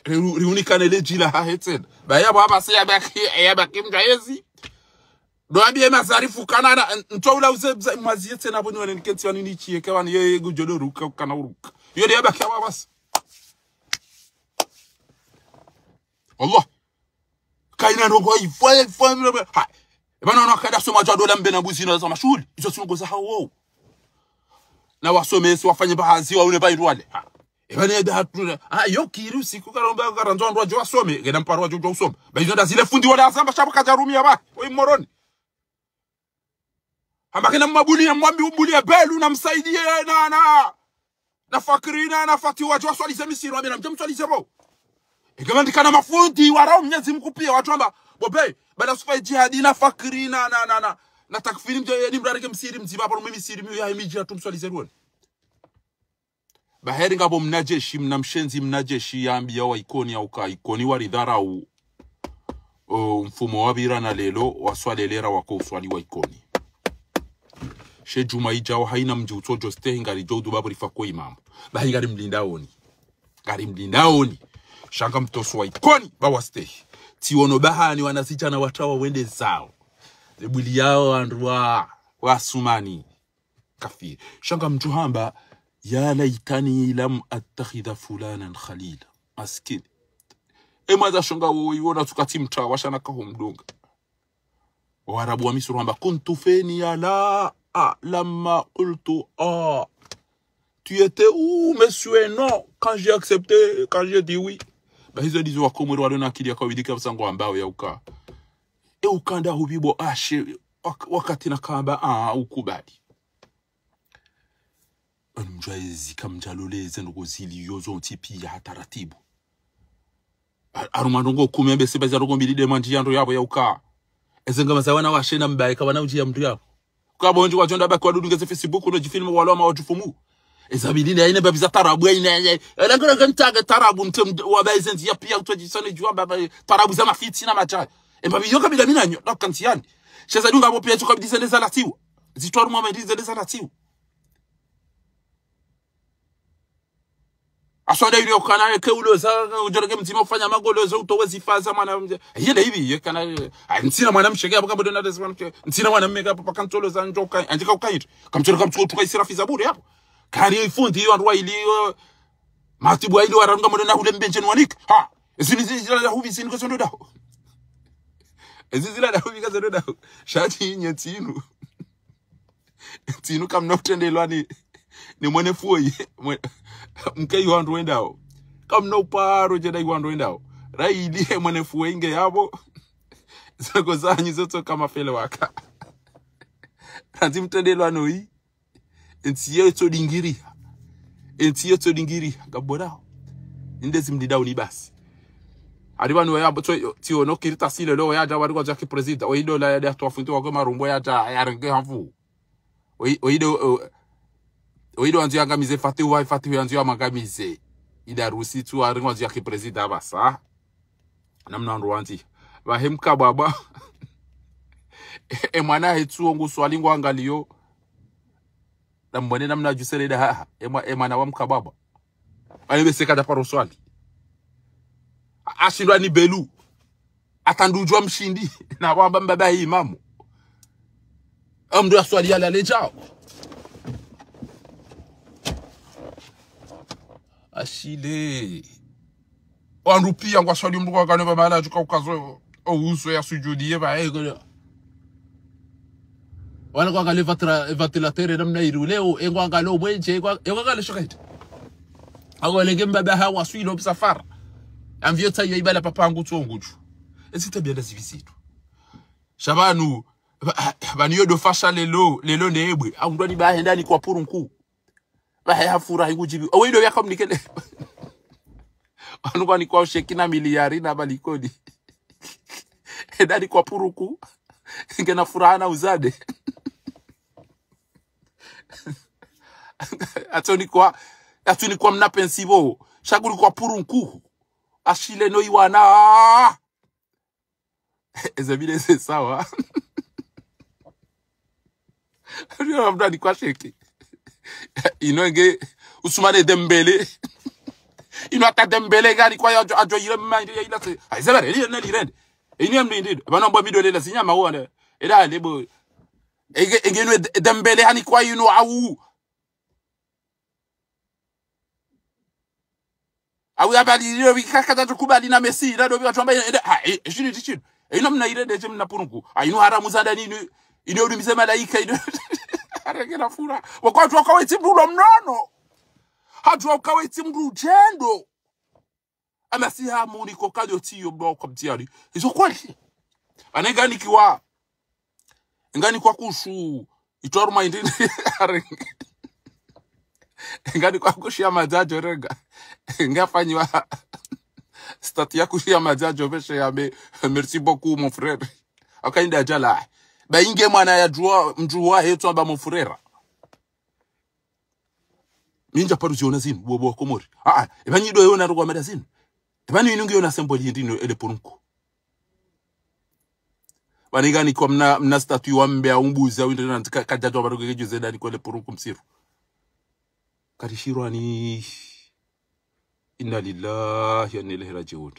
riunikane lejila ha hetzen. Ba ya baba se ya baki mjaezi. Doambie masarifu kanana ntoula uzebza maziyete na boni wale nkenti wani nichie kwa ni yeye gujolo ruka kana uruka. Yode ya baki bas. Allah. Kaina rongo ifo. Ha. Bana nakada soma jadola mbena buzina za mashuli izo singoza hawo na wasomesi wafanye bahazi waone bairwale bana eda hatu yo kiru siku karomba karanzo ndo jo wasome gena mparwa jo usome baizo da zile fundi wala asamba shaba kajarumia ba oi moroni ambakena mabuli ya mwambi ubuli ya belu na msaidie na fakirina na fati wa jo swali semisiro amena mjamswali sebo ikamandikana mafundi warao mnyezi mkupia watu amba bobe bala sufa jihadi na fakiri na takfiri mje ni mrarike msiri mziba hapo mimi siri mimi ya imiji atumswalize ruoni baheri ngabo mnajeshi mnamshenzi mnajeshi yaambia wa ikoni au ka ikoni waridhara u mfumo wa bira na lelo waswalelera wako uswali wa ikoni she juma ijao haina mji utojo stay ngari jodu baburi fako imam bahi ngari mlindaoni shanga mtoso wa ikoni bawa stay tiono bahani wanasichana watawa wende zao zebuli yao andwa wasumani kafir shanga mtuhamba ya laitani lam attakhidha fulanan khalila maskini emaza shanga woiona tukati mtawa washana kaho mdunga warabu wa misri hamba kuntu feni ya la lamma qultu tu étais où monsieur non quand j'ai accepté quand j'ai dit oui. Bahizo dizo wakomwe wale na akili ya kawidika msango ambao ya uka. Ukanda hubibo ashe wakati na kamba ukubali. Mjaezi kamjaloleze ngozili yozo tipi ya taratibu. Arumandongo kumembe sebaza rogo milide manji yando yabo ya uka. ezenga masawana washena mbaye kabana ujia mtu yao kabonje kwa jonda bakwa dudu ngeze Facebook no jifilm wala ma wajufumu ezabiline ine babiza tarabu ine elangara gantaga tarabu mtem wabazenzi ya pia utojisone jua baba tarabu za mafiti na macha embabi yoka bila minanyo dokantiani sheza dunga bo pia tuka bidizende za latiwa zitwaru mwa bidizende za latiwa aswada ile okana ke uloza ujorege mtima ufanya magolozo utowezi faza mwana yende hivi yekana ntsina mwana mshege hapo kama donald ntsina mwana mmeka hapo pakantolo za njoka andika ukaito kamchoro kamchukua isirafi zaburi hapo kari ifundi hiyo andwa iliyo matibu ile waranga mwana ule mbenjeni wanika ha zila hubi zini ko sondo daho zila hubi ka sondo daho shati nyetinu tinu kamna kutendelwani ni mwene fuoi mkei wandu wendao kamna uparo jeda wandu wendao raidi mwene fuoi inge yabo zako zanyi zoto kama fele waka ranzi mtendelwano hii entiye to dingiri gabodao indezi mdidao ni basi aribanu ya boto tio no kirita sile lo ya jawari kwa jaki president oido la ya tofunto wa kama rumbo ya ta ya renge hafu oido anzi angamize fatu anzi amangamize ida rusi tu aringo jaki president basa namna ndo anzi bahemka baba mwana hetu ngo swalingwa angaliyo na mbone namna jusele da mwana wa mkababa alibeseka da paro swali ashindwa ni belu atandujwa mshindi na baba mbaba imamu amdo aswali yala lejao ashile wanrupia ngwa swali mruko kane baba ala juka ukazo ouso ya sujudie ba ego wana kwa kale vatilatere namna iruleo engwa ngalo mwenje engwa ngalo shokait agolenge mbaba hawa swilo msafara amvyota yo ibala papangu tsonguju esitabia da zivisitu shabanu baniyo do fasha lelo nebwe au ndani ba ndani kwa puru nku ba hafura higujibi owido yakamnikele anu kwa ni kwa shekina miliari na balikodi ndani kwa puru nku ngena furaha na uzade atoni kwa mnapensibo shaguri kwa puru nku ashile no iwana ezabile se sawa ndio mdani kwa sheki inonge usumane Dembele ino ata Dembele gani kwa ajo ile mind ile se aizabere ile na lirende ino mndindi bana mbo video ile sinyama uone ila lebo engeno Dembele hani kwa ino au abali ile bikakata tukubali na Messi nado biwatu ambaye shiri ino mna irende je mna purungu ino haramu zanda nini ino udumize malaika ino arekera fura wakati wakaweti mrulo mnono hatu wakaweti mru jendo amasi hamu ni kokado tiyo bloko mtiari iso kweli anengani kiwa ngani kwa kushu itoruma indini ngani kwa kushia majajo renga ngafanywa stati ya kushia majajo veshe ya merci beaucoup mon frère akainda jala ba inge mwana ya mjua hetu amba mon frère minja paru ziona zinu bobo komori ebanyido yona rugwa medazinu ebani inungi yona symboli ndino ele porunku banigani kwa mna statue wa mbea umbuza winde na kajajo baruge gejuze dani kwa ele porunku msiru karishirwa ni inna lillahi wa inna ilaihi raji'un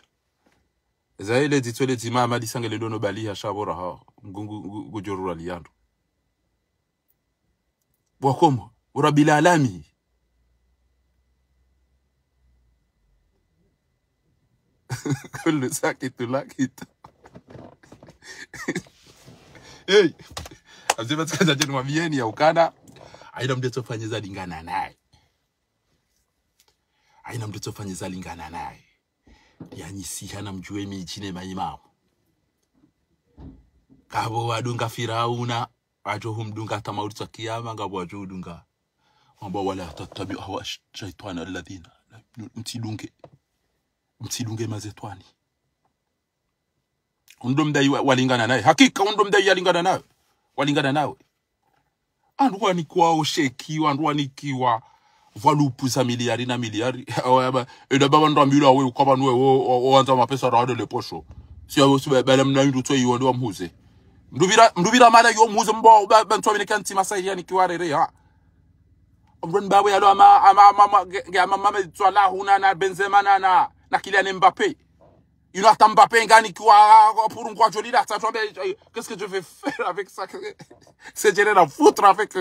zaile ditwele zimama lisangele dono baliha shabora ha mgungu gujorura liando bwakomo urabila alami kullu sakitu lakita hey azima tikaza jeni mwabieni ya ukana aina mdeto fanyeza lingana naye aina mdeto fanyeza lingana naye yani sihana mjue mijine maimamu kabo wadunga Firauna ajo humdunga tamauta kiyama ngabo ajo udunga mambo wala tatabi hawa shaytan alladhina mtidunge mazetwani undomdai walingana naye hakika undomdai yalingana nawe walingana nawe andu wanikiwa sheki andu wanikiwa valupu za miliari na miliari eda baba ndo ambira wewe ukaba nwe oanza mapesa rado le posho sio bele mnaindu to yiwondo amhuze ndubira mala yo mhuze mbo bantu amerikanti masai yani kiwarere ha mbon bawe yalo ama tswala huna na Benzema na Kylian Mbappé il a Mbappé ngani kwa pour un quoi joli là ça tombe qu'est-ce que je vais faire avec ça c'est gérer la foutre avec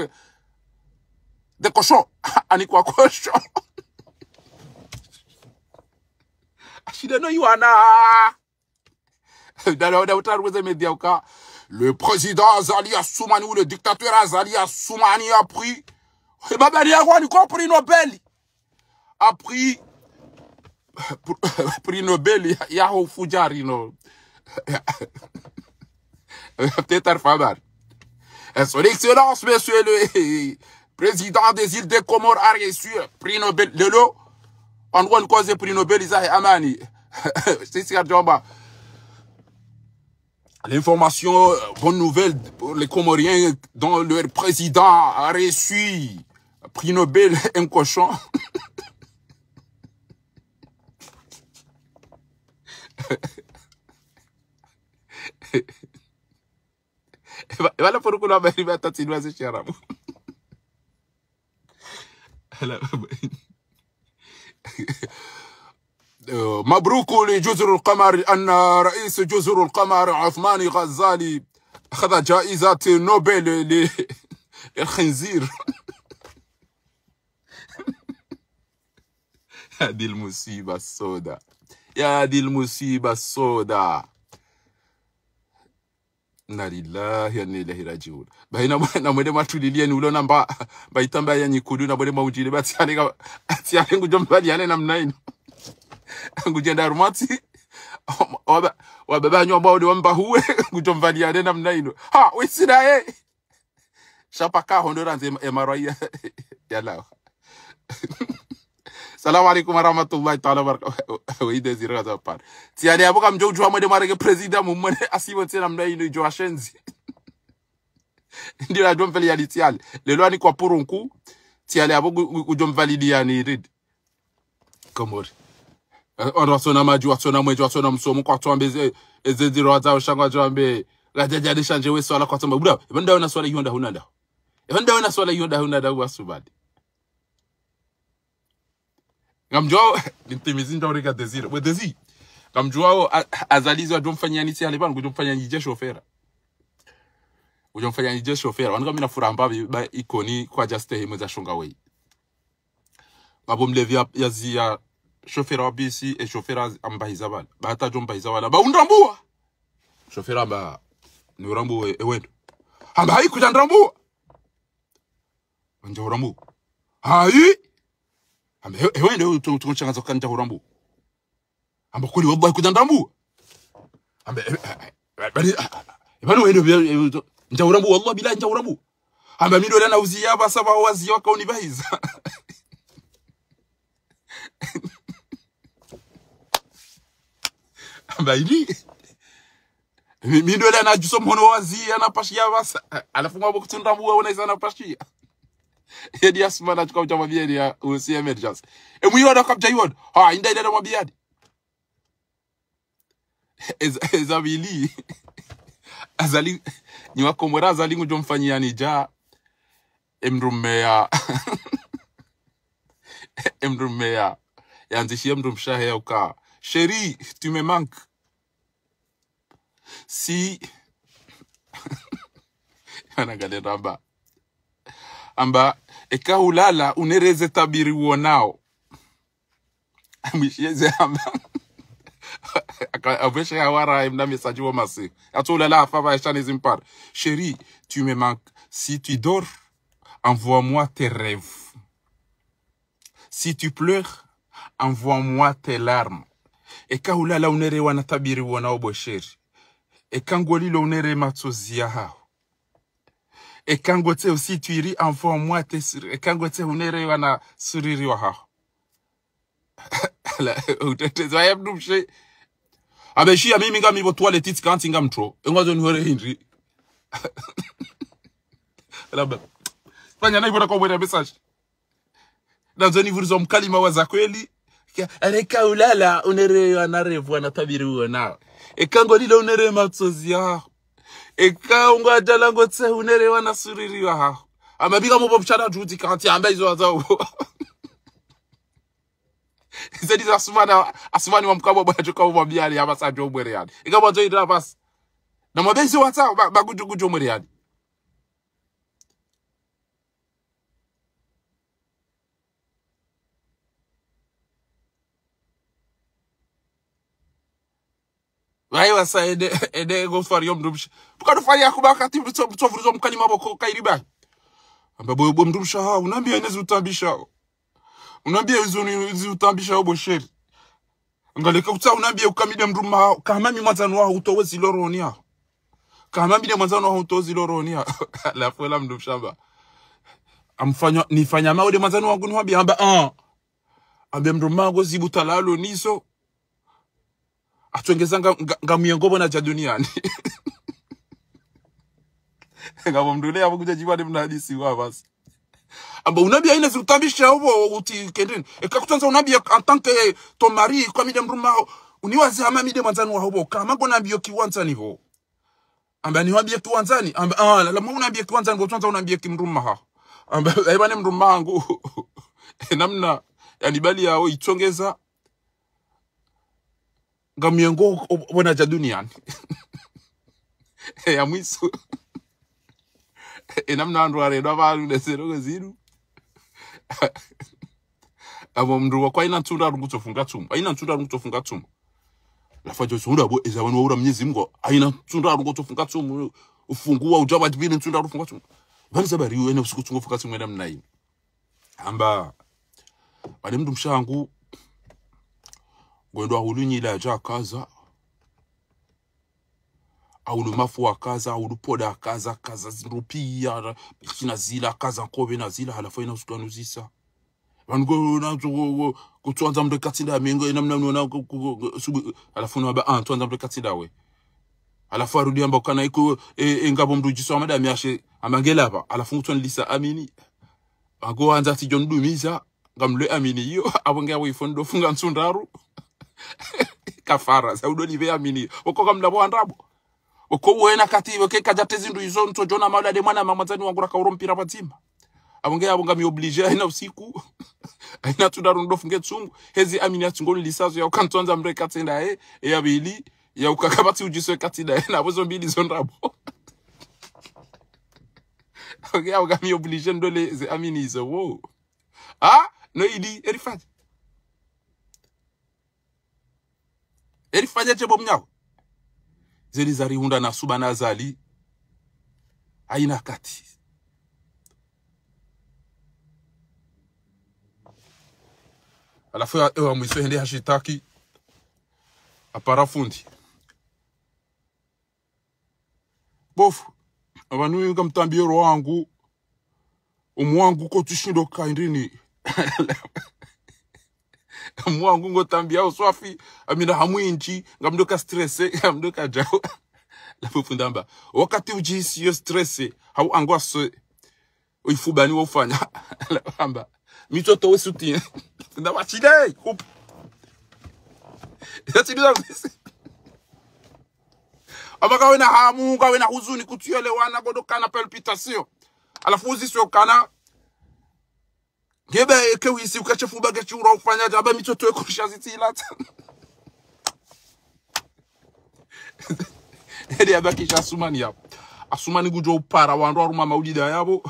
des cochons ani kwa cochon ashida no yuana le président Azali Assoumani ou le dictateur Azali Assoumani a pris prix Nobel a pris prix Nobel Yahoo Fujari no peut-être Fabar son excellence monsieur le président des îles des Comores a reçu prix Nobel lelo on doit causer prix Nobel Isaïe Amani c'est ça Jomba. L'information, bonne nouvelle pour les Comoriens dont leur président a reçu prix Nobel un cochon. Voilà pourquoi on va arriver à Tatinois et Chiaramu. مبروك لجزر القمر أن رئيس جزر القمر عثمان غزالي أخذ جائزة نوبل للخنزير. هذه المصيبة السوداء يا هذه المصيبة السوداء إنا لله وإنا إليه راجعون. bahina na mwende matulilie ni ulona mba baitamba ya nyikudu na mwende maujile bati ati ngujombali yane namna ino ngujenda rumati wababa nyomba odi wamba huwe ngujombali yane namna ino ha wisira shapaka hondora nze emaraya yala. Salam alaikum warahmatullahi ta'ala barakatuh. Wide zira za par tiani abuka mjoju amwende marege president mumwende asibo tena namna ino jo ashenzi ndio ajom vali alitial lelo ani kwa purunku tiale abo ujom validi yani rid komori on rasona maju wasona mwejo wasona msomo kwa twambe ezediro za ushangwa jambe gajaja dishanje weso ala kwa tamba buda ebanda na swala yonda hunanda ebanda na swala yonda hunanda wasubadi ngamjo nitimizi ndorika desire we desi ngamjo azalizo ajomfanya niti ale bana kujomfanya nje chauffeur ujomfanya nje chauffeur wanga mina furamba ba ikoni kwa juste himo za shonga we ngabo mlevi yazia chauffeur wa bisi et chauffeur ambahizabala ba hata jombahizabala ba undambua chauffeur amba ni rambu ewendo amba hayi kujandambua nje rambu hayi amba ewendo tunchanga zokanja rambu amba kweli wallahi kujandambua amba bali bali wendo njaurambu wallahi bila njaurambu amba mido lana uzia basa ba wazi waka unibahiza amba ili mido lana juso mhono wazi anapashia basa alafu ngabo kutundamu waona sana pashia yedi asmana tukao chama bieni ya usi emergency mwiyo ndo kapja yod ha inda ida mabiadi ezabili azali ni wakomora azali ngujomfanyia nija emrumea emrumea yanzishia mrumshahe uka chérie tu me manques si anagalera amba eka ulala unereze tabiri uonao amisheze amba avec Hawara imna message au massé atola la fava chanezim par chérie tu me manques si tu dors envoie-moi tes rêves si tu pleures envoie-moi tes larmes et kaula la unere wana tabiri wana obosheri et kangoli lo unere matsozi ya hao et kangote aussi tu ris envoie-moi tes sourires et kangote unere wana suriri wa hao la utete zayab dumshe Abeshia mimi ngami bo toilet it kanti ngamtro. Engozo ni hore Henry. Labda. Fanya na hivyo kwa mwenda message. Nazo ni vurizo mkalima waza kweli. Areka ulala unerewa na revu anatabiru nao. Ekango lilo unere matsozi ya. Eka ungo ajalango tse unerewa na suririwa ha. Amabiga mo bobchana juti kanti amba izo azao. Zedi za asumani wa mkabo bwana joka ubambiani hapa sa jo mwere yani. Eka mwanzo ida bas. Na mabezi wata bagujo mwere yani. Vai wasa ede go for yom dubsha. Tukado fanya kubaka timu mtofurizo mkalima boko kairiba. Amba boyo mdubsha ha unambia inezi utambisha. Unambia izi utambisha obo sheri. Ngaleka kuta unambia ukamide mduma kama mi mwanzano wa utowezi loronia. Kama mi mwanzano wa utowezi loronia. La fuela mdubsha ba. Amfanya nifanya maode mwanzano wangu nwambia amba ambe mduma go zibutalalo niso. Atuengeza ngamyengobo na jaduniani. Ngabo mdule abo kuja jibade mnadisi wa basi. Amba unabia ina zutambisha obo uti kendeni. Ekakutanza unabia en tant que ton mari kwa mide mruma uniwazi ama mide mwanzani wa obo kama gona mbio kiwanzani ho. Amba ni wabia kiwanzani amba la mwa unabia kiwanzani go tanza unabia kimruma ha. Amba ebane mruma wangu namna yani bali yao itongeza ngamiengo bona jaduniani. Ya mwiso. Namna ndo aredo abantu desero zidu. Abo mndu kwa ina ntunda rungutofunga tumu. Aina ntunda rungutofunga tumu. La fajo sura bo ezabano ura mnyezi mgo. Aina ntunda rungutofunga tumu. Ufungua ujaba dibini ntunda rungutofunga tumu. Bani zabari uene usiku tungofunga tumu ena mna hii. Amba bani mndu mshangu gwendo ahulunyi ila aja kaza. Aulu mafu wa kaza, aulu poda kaza, kaza zinrupia, kina zila, kaza nkobe na zila, halafu ina usukanu zisa. Wango na kutuanza mde katinda mengo, ina mna halafu na tuanza mde katinda we. Halafu arudi amba ukana iku, ngabo mdu jiso amada miashe, amangela hapa, halafu mtuan lisa amini. Wango anza tijon dumiza, ngamle amini iyo, abonga wifondo funga nsundaru. Kafara, saudo live amini. Wako kamlabo andrabo. Wako uena kati, wake kajatezi ndu izo nto jona maula de mwana mamazani wangura kaurompira patima. Abonga mi oblige aina usiku. Aina tudaru ndo funge tsungu. Hezi amini atungoli lisazo ya ukantuanza mre katenda ya bili. Ya ukakabati ujiso katida na wazo mbili zondrabo. Abonga mi oblige ndo le amini izo. Wow. No idi, erifaji. Erifanya chebo mnyao. Zeli zari hunda na subana zali. Aina kati. Alafu ya mwiso hende hashitaki. Aparafundi. Bofu. Abanu yunga mtambiro wangu. Umwangu ko tushindo kaindini. Mwangu ngo tambia uswafi amina hamwinchi ngamdoka stresse ngamdoka jao la fufundamba wakati ujisi yo stresse hau angwase uifubani wofanya amba mitoto wesuti ndaba chidai kup yati bila abaka wena hamu nga wena huzuni kutiele wana godoka na palpitation alafu uzisio kana Gebe kewisi ukachefuba gachura ufanya jaba mitoto eko shazitila. Hedi abakisha asumani yapo. Asumani gujo upara wandu aruma maulida yabo.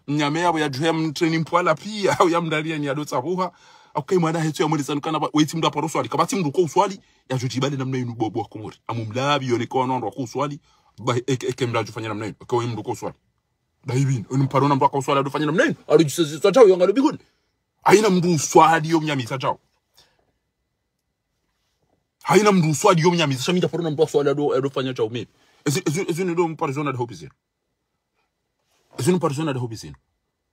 Mnyame yabo ya juhem training mpwala pia. Au ya mdalia ni adota huha. Okay mwada hetu ya mweli sanukana weti mda paro swali. Kabati mdu kwa uswali. Ya jujibali namna inu bobo wa kumuri. Amu mlabi yoneka wanondo wa uswali. Eke mdaju fanya namna inu. Kwa mdu kwa uswali. Baibin, unimparona mdu kwa uswali adu fanya namna inu. Adu jisazitwa chao yonga lubiguni. Haina mdu swadi yo mnyamisa chao. Haina mdu swadi yo mnyamisa. Shamita parona mdu swadi ado fanya chao mebi. Ezuni do mparizona de hopi zinu. Ezuni mparizona de hopi zinu.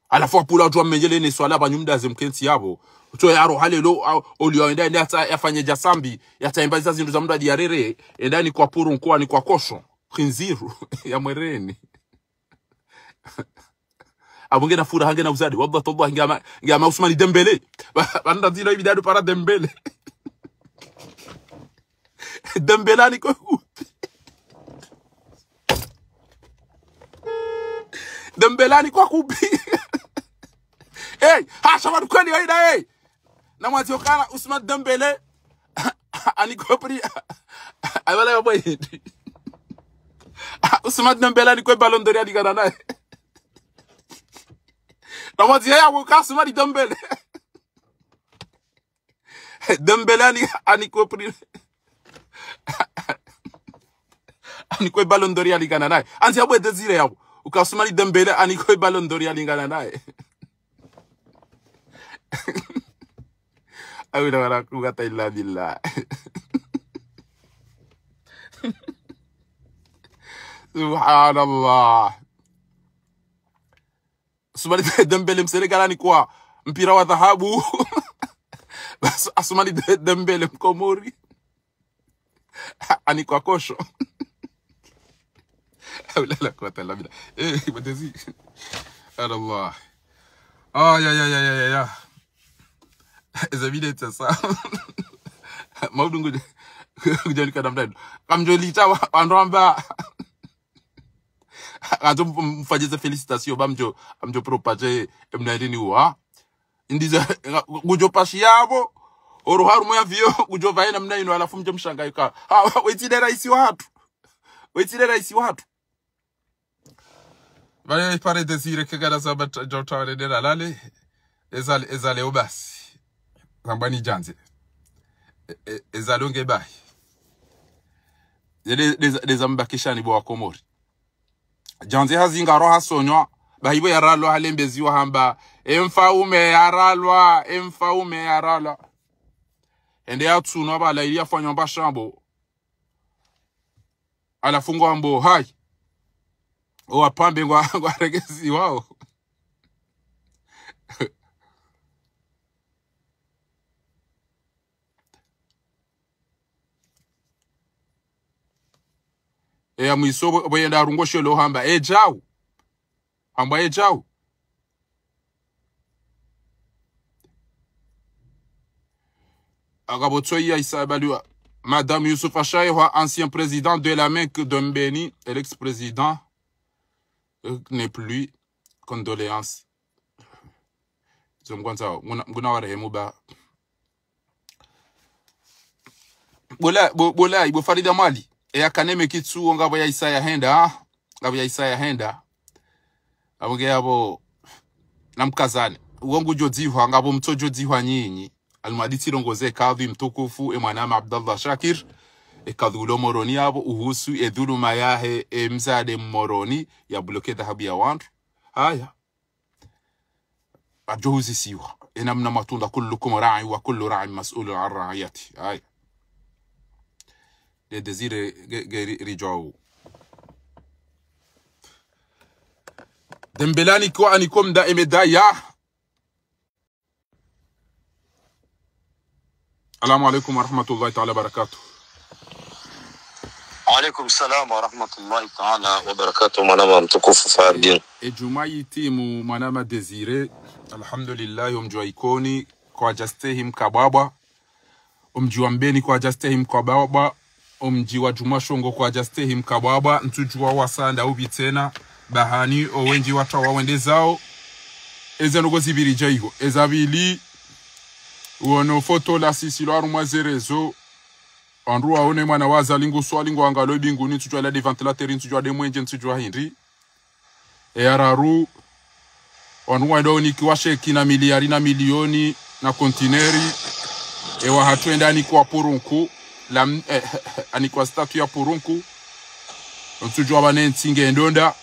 alafu apula watu wamenjele ni swala banyumda zemkensi yabo to yaro halelo olioenda enda yafanye jasambi yataimba za zindu za mndu diarere endani kwa puru nkuwa ni kwa kosho khinziru ya mwereni abunge na fura hange na uzadi wabba toba ngama Ousmane Dembele banda zino hivi dadu para Dembele Dembele ni kwa Dembele ni kwa kupi hey hasha watu kweli waida hey na mwati okana Ousmane Dembele ani kwa pri awala ya boy Ousmane Dembele ni kwa Ballon d'Or ya Ghana naye na mwati ya wakana Ousmane Dembele Dembele ani kwa pri ani kwa Ballon d'Or ya Ghana naye anzi abwe desire yabo uka Ousmane Dembele ani kwa Ballon d'Or ya Ghana naye awila wala kugata illa billah subhanallah Ousmane Dembele msenegalani kwa mpira wa dhahabu basi Ousmane Dembele mkomori ani kwa kosho awila la kugata illa billah badezi Allah ya Zabide tsa maudungu kujani kada mdado kamjolita andramba azo mfajeze felicitation bamjo amjo propager mnaidini wa indiza gujo pashi yabo oroharu moya vio gujo vaina mnaino alafu mjo mshangaika wetide rais watu bale pare desire kegala sabat jotawale de lalale ezale obasi zambani janze ezalonge bai dezambakisha ni bwa Komori janze hazinga roha sonwa bahibo yaralo halembezi wa hamba emfaume yaralwa ende atsuno bala ili afanywa bashambo alafungwa mbo hai o apambe ngwa regezi wao mwisobo boyenda rungoshe lo hamba ejau Agabotsoya Isabalua Madame Youssouf Achaïwa, ancien président de la Mecque de Mbeni, et l'ex-président n'est plus. Condoléances. Bola ibo Farida Mali e akaneme kitsu ngabo ya Isaya henda abonge yabo namkazane uongo jodihwa ngabo mtojo dihwa nyinyi almaditi rongoze kadhi mtukufu Mwanama Abdallah Shakir kadhulo moroni yabo uhusu dhuluma yahe mzade moroni ya bloke dhahabu ya wandu haya ajohuzi siwa namna matunda kullukum ra'i wa kullu ra'in mas'ulun 'an ra'iyati haya de désire rijou Dembelani ko anikom da emedaya. Assalamu alaikum wa rahmatullahi ta'ala barakatuh. Alaikum salam wa rahmatullahi ta'ala wa barakatuh. Mwanama mtukufu Fardin. Ejumai timu Mwanama Desire. Alhamdulillah umjua ikoni kwa Justehim Kababa. Umjua Mbeni kwa Justehim Kababa. Umjiwa Jumashongo kwa Justehim Kababa. Ntujua wasanda ubi tena. Bahani owenji watawa wende zao. Eze nugo zibiri jaigo. Ezabili uono foto la sisilo arumwa zerezo. Andru aone mwana waza lingu swalingu angalo binguni tujua la de ventilateri tujua de mwenje tujua hindi. Araru onwa ndo ni kiwashe kina miliari na milioni na kontineri wa hatu ndani kwa Purunku la ani kwa statue ya Purunku tujua bane ntinge ndonda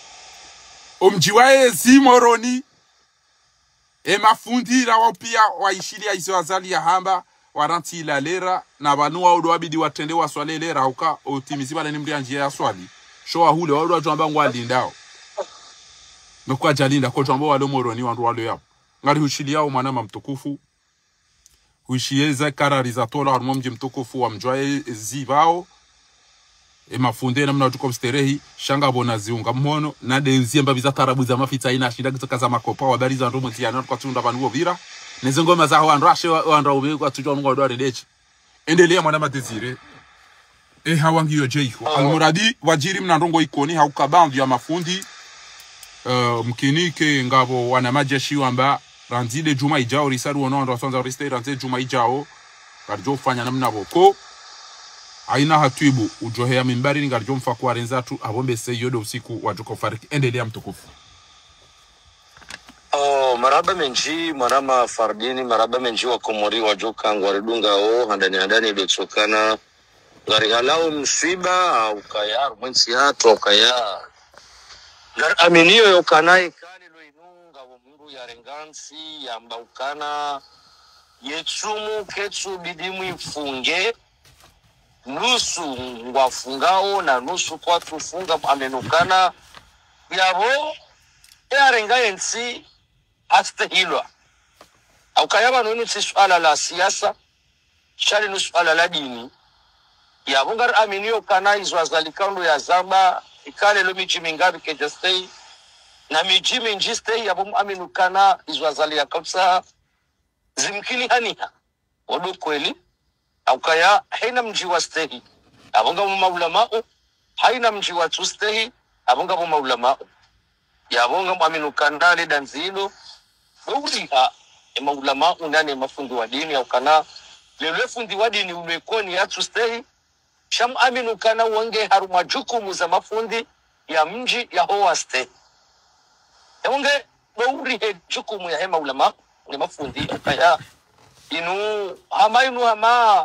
omjiwae zimoroni mafundira wapia waishiria izo azali ya hamba waranti la lera na banua odo abidi watende waswale lera uka otimiziba na nimri njia ya swali showa hule odo atuamba ngwali ndao mekwa jalinda kwa jambo wale moroni wandu wale yao ngari hushiliao mwanama mtukufu huishieza kararizatora harimo mji mtukufu wa mjwae zibao mafunde namna tuko msterehi shanga bona ziunga mhono na denzi mbabiza tarabu za mafita ina shinda kutoka za makopa habari za ndomo tiana kwa tunda vanwo vira nezo ngoma za wandrashe wandraube kwa tujwa mungu wa redechi endelea mwanama Desire hawangiyo jeiko almuradi wajiri mnandongo ikoni haukabandi ya mafundi mkinike ngabo wana majeshi wamba ranzile juma ijao risaru ono ndo riste ranzile juma ijao garjo fanya namna boko aina hatuibu ujohea mimbari ngarjo mfakwa renzatu abombe seyodo usiku wajuko fariki endelea mtukufu. Maraba menji marama fardini maraba menji wa komori wajuka ngwaridunga handani iliyotokana ngari halao msiba au kaya mwensi hatu au kaya ngari aminio yokanai kani loinunga wa mungu ya rengansi ya mbaukana yetsumu ketsu bidimu ifunge nusu ngwafungao na nusu kwa tufunga amenukana yabo ya rengansi astahilwa au kaya banunu si swala la siasa shali nu swala la dini ya bungar aminio kana izwazalikando ya zamba ikale lo michi mingabi kejastei na michi minjistei ya bumu aminu kana izwazali ya kapsa zimkini haniha wado kweli au kaya haina mji wa stehi abunga maulamao haina mji wa tustehi abunga maulamao ya bunga aminu kana le danzilo uriha maulamao ndani mafundi wa dini au kana lele fundi wa dini umekoni ya tustehi sham aminu kana wange haruma jukumu za mafundi ya mji ya hoaste wange bauri jukumu ya hema ulama ni mafundi kaya inu hama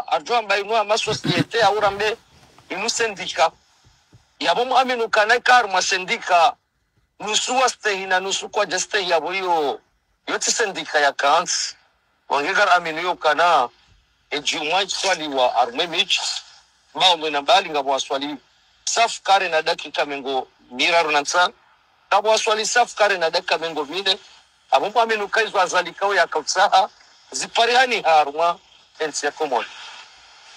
arjwa inu hama societe aurambe inu sendika ya bomu aminu kana karma sendika nusu waste na nusu kwa jaste ya boyo yote sendika ya kans wange gar aminu kana ejumwa swali wa armemich maombe na bali ngabo waswali saf kare na dakika mengo miraro nansa ngabo waswali saf kare na dakika mengo mine abomba amenu kaizwa zalikao ya kautsaha ziparihani haruma ensi ya komoni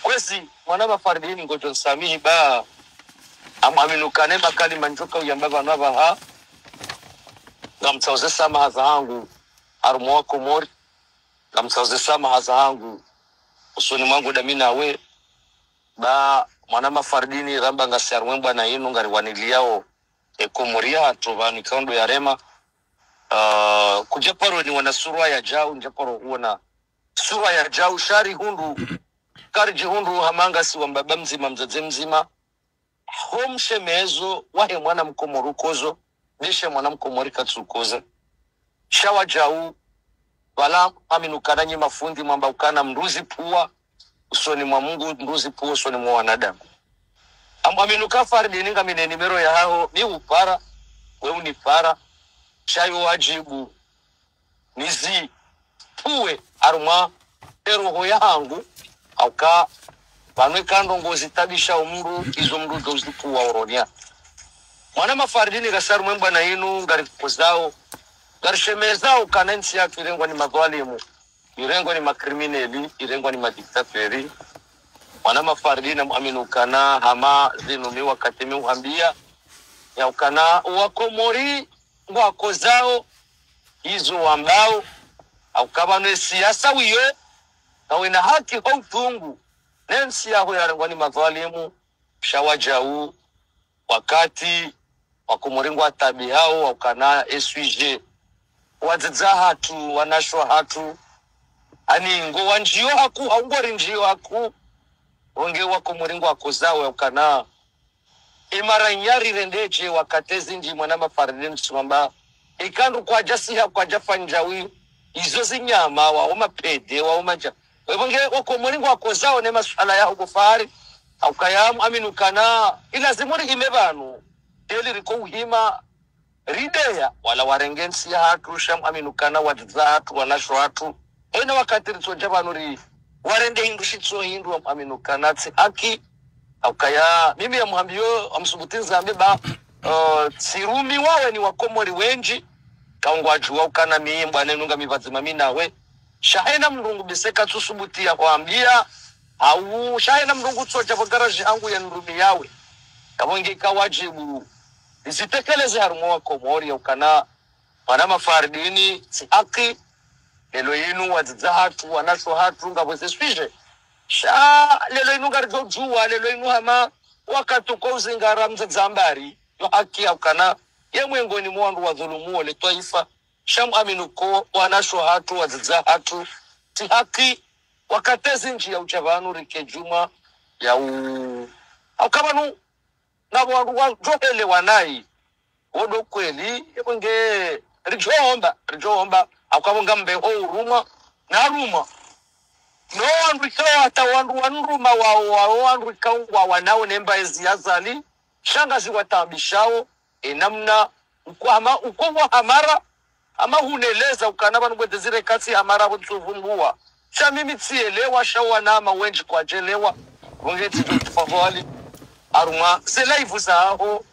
kwezi mwanaba fardini ngojo samihi ba amenu kane bakali manjoka uyambaga naba ha ngamtauze sama hazangu haruma komori ngamtauze sama hazangu usoni mwangu damina we ba mwanama fardini ramba ngasarwemba na inu ngari waniliao ekomoria tovani kaundo ya rema kujaparo ni wana surwa ya jau njaparo huona surwa ya jau shari hundu kariji hundu hamanga si wambaba mzima mzaze mzima homshe mezo wahe mwana mkomorukozo nishe mwana mkomori katsukoza shawa jau wala aminukana nye mafundi mwamba ukana mruzi puwa usoni mwa Mungu nduzi puo usoni mwa wanadamu aminuka fardini ngamine nimero ya hao ni upara wewe ni para shayo wajibu nizi puwe aruma eroho yangu auka banwe kando ngozi tabisha umru izo mru dozi puwa oronia mwana mafardini gasaru mwemba na inu ngari pozao garishemezao kanensi ya kirengwa ni madhalimu irengwa ni makrimineli irengwa ni madiktateri wana mafardina muaminu kana hama zinumi wakati miuambia ya ukana wakomori ngwako zao hizo ambao au kabane siasa wiyo na wena haki kwa utungu nensi yaho yarengwa ni madhalimu shawajau wakati wakomori ngwa tabi hao wakana SUG wadziza hatu wanashwa hatu ani ngo wanjio haku haungori njio haku onge wako muringo akozawe ukana imara nyari rendeje wakatezi nji mwana mafardini swamba ikandu kwa jasi ha kwa jafanjawi izo zinyama wa umapede wa umaja onge wako muringo akozawe ne maswala ya ukufari au kayamu aminu kana ila zimuri imebanu teli riko uhima rideya wala warengensi hatu sham aminu kana wadza hatu wanashwa hatu ena wakati ritsoja banuri warende hindu shitso hindu aminu kanatsi haki aukaya mimi ya muhambio amsubutinza ambeba sirumi wawe ni wakomori wenji kaungwa jua ukana mii mbwane nunga mivazima minawe shahena mrungu biseka tusubutia kuambia au shahena mrungu tsocha kwa garaji hangu ya nrumi yawe kabonge kawajibu isitekeleze harumu wa Komori ya ukana Manama Fardini si haki lelo yinu wadzahatu wanasho hatu ngabweze swishe sha lelo yinu garjo juwa lelo yinu hama wakati kwa uzingara mzambari yo haki ya ukana ye mwengoni mwandu wa dhulumu wale taifa sham aminuko wanasho hatu wadzahatu si haki wakatezi nchi ya uchavanu rike juma ya akabanu na wandu johele wanai odo kweli yebonge rijoomba akabonga mbeho uruma na ruma no wandu ata wanruma wao wandu kaungwa wanao nemba eziazali shangazi watabishao enamna ukwa hamara ama huneleza ukanaba ngwede zire kasi hamara kutsuvumbua cha mimi tsielewa shawa na mawenji kwa jelewa ngeti tufavali aruma selaivu zao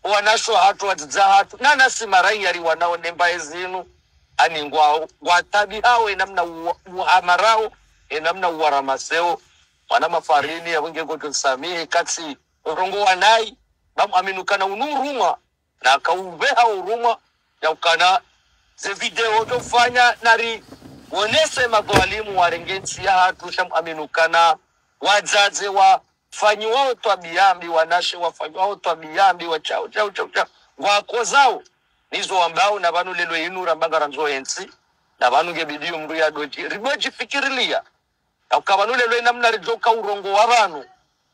wanasho hatu wadzahatu nana simarai yari wanao nemba ezinu aningwa watabi hao enamna uhamarao enamna uwaramaseo Manama Farini ya wenge kwa kusamihi kati urongo wanai bamu aminukana unuruma na kaubeha uruma ya ukana ze video tofanya nari wonese madwalimu warengensi ya hatu shamu aminukana wazaze wa fanyi wao twabiyambi wanashe wafanyi wao twabiyambi wa chao wako zao nizo ambao na banu lelo inura mbangara nzo ensi na banu ngebidiyo mru ya doji riboji fikirilia na ukabanu lelo inamna rijoka urongo wa banu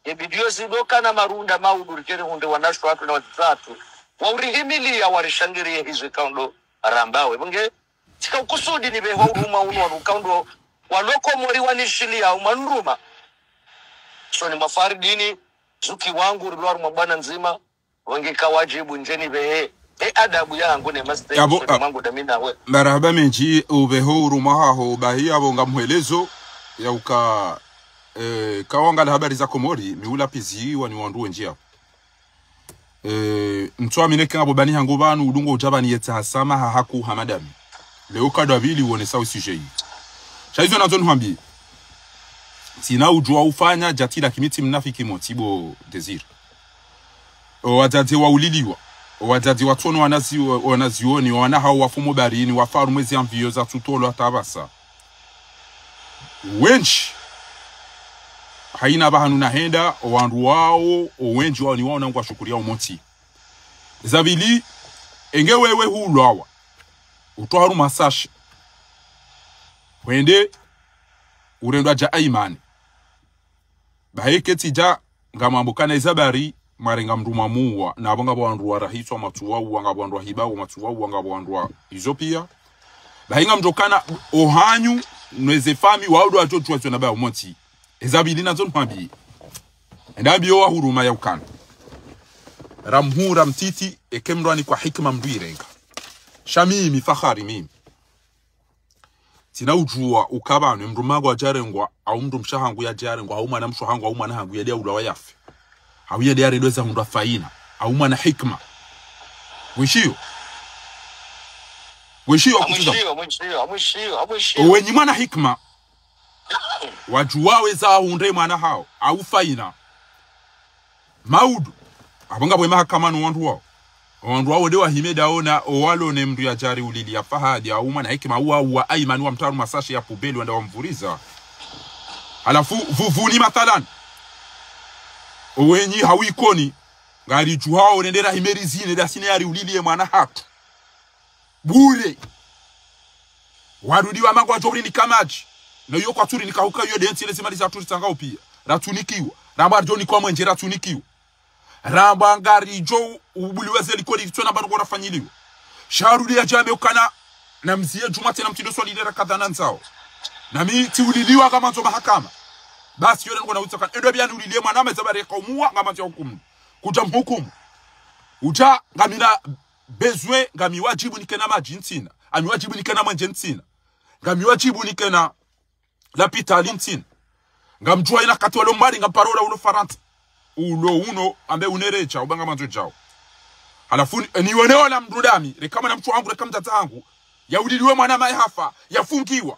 ngebidiyo zidoka na marunda maudu rikere hunde wanashu watu na wazatu waurihimilia warishangirie hizo kaundo arambawe bunge tika ukusudi ni beho uruma unuwa ukaundo waloko mori wanishilia umanuruma so ni Mafardini zuki wangu rilwaru mabana nzima wange kawajibu njeni behe adabu yangu ne master so mangu damina we marahaba menji ubeho urumaho bahi abonga muhelezo ya uka kawanga la habari za Komori miula pizi wani wandu njia mtwa mineke ngabo bani hango banu udungo ujabani yeta hasama haku hamadami leo kadwa bili uone sawa sijei shaizo nazo nhambie tina ujua ufanya jatila kimiti mnafiki motibo desir wajati wa uliliwa wajati watono wanazioni wana hao wafumo barini wafaru mwezi amvio za tutolo atabasa wenchi haina bahanu na henda wandu wao wenji wao ni wao na kwa shukuria umoti zabili enge wewe hulwawa utwaru masashi wende urendwa ja aimani baheke tija ngamambukana izabari marenga mruma muwa na abanga bwandu wa rahiswa matuwa wanga bwandu wa hibawo matuwa wanga bwandu wa izopia bahinga mjokana ohanyu nweze fami waudu wa jotu wa na umoti ezabili nazo mpambi ndabi wa huruma ya ukana ramhura mtiti ekemrwani kwa hikma mduirenga shamimi fakhari mimi tina ujua ukabanu mrumago wa jarengwa au mndu mshahangu ya jarengwa au mwana mshahangu au mwana hangu ya dia ula wayafi au ya dia redweza mndu faina au mwana hikma wishio wenyi mwana hikma wajuwawe za hunde mwana hao au faina maudu abanga bwe mahakamano wandu wao dewa himeda ona owalo ne mndu ya jari ulili ya fahadi au mwana hikma wa aimani wa mtaru masashi ya pubeli wanda wamvuriza alafu vuvuni mathalan owenyi hawikoni ngari juhao nendera himerizine da sinari ulili ya mwana hatu bure warudi wa mangu wa jobri ni kamaji no yo kwa turi nikahuka yo denti ile simaliza turi tangao pia ratunikiwa ramba joni kwa mwenje ratunikiwa ramba ngari jo ubuliweze likoli kitona bado kwa fanyiliwa sharudi ya jambe ukana na mzie jumate na mtindo swali ile kadhana nzao na mi tiuliliwa kama nzo mahakama basi yule ngo na utaka ndo bia nulilie mwana mezabare kwa muwa ngama nzo hukumu kutamhukumu uja ngamina bezwe ngami wajibu nikena maji ntina ami wajibu nikena mwenje ntina ngami wajibu nikena la pita lintin ngamjua ina katwalo mbali ngamparola uno farant ulo uno ambe unerecha ubanga manzo jao Halafu nione na mdudami rekama na mtu wangu rekama mtata wangu ya uliliwe mwana mai hafa yafungiwa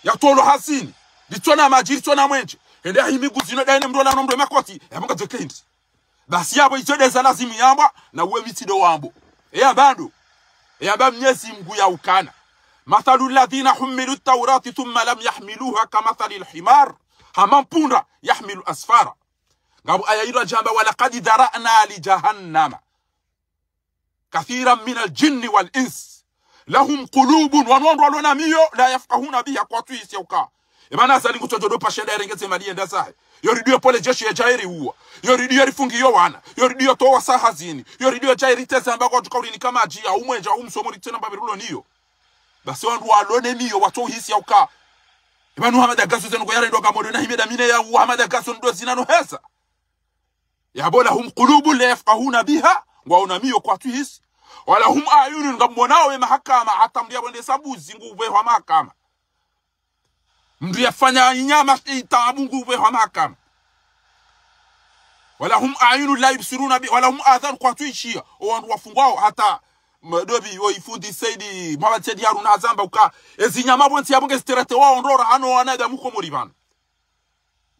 ya tolo hasini litona majiri tona mwenje ende ahimigu zino daine mdola no mdo makoti yabanga zekendi basi yabo itodeza lazimu yamba na uwe mitido wambo bado mnyezi mgu ya ukana mathalu alladhina humilu at-taurati thumma lam yahmiluha kamathali al-himar hamampunda yahmilu asfara ngabu aya ilo jamba wala qad dara'na li jahannama kathiran min al-jinni wal-ins lahum qulubun wa nondwalona miyo la yafqahuna biha kwa tuisi yauka imana sali ngutojodo pashenda erengeze mali enda sahe yoridio pole jeshi ya jairi huwa yoridio rifungiyo wana yoridio towa sahazini yoridio jairi tesa ambako tukauri kama ajia umwenja umsomori tena babirulo niyo basi wandu walone niyo watu hisi yauka imanu hamada gaso zenu yare ndo gamodo na himeda mine ya hamada gaso ndo zinano hesa yabola hum qulubun la yafqahuna biha wa unamiyo kwa tuisi wala hum ayunun ngamonawe mahakama hata mdia bonde sabuzi nguve wa mahakama mdu yafanya nyama itabu nguve wa mahakama wala hum ayunun la yubsiruna bi wala hum adhan kwa tuishia wandu wafungwao hata mdobi oifundi saidi mabati ya Haruna Azamba uka ezinyama bonti yabonge sterete wao ndora hano wanada muko moribana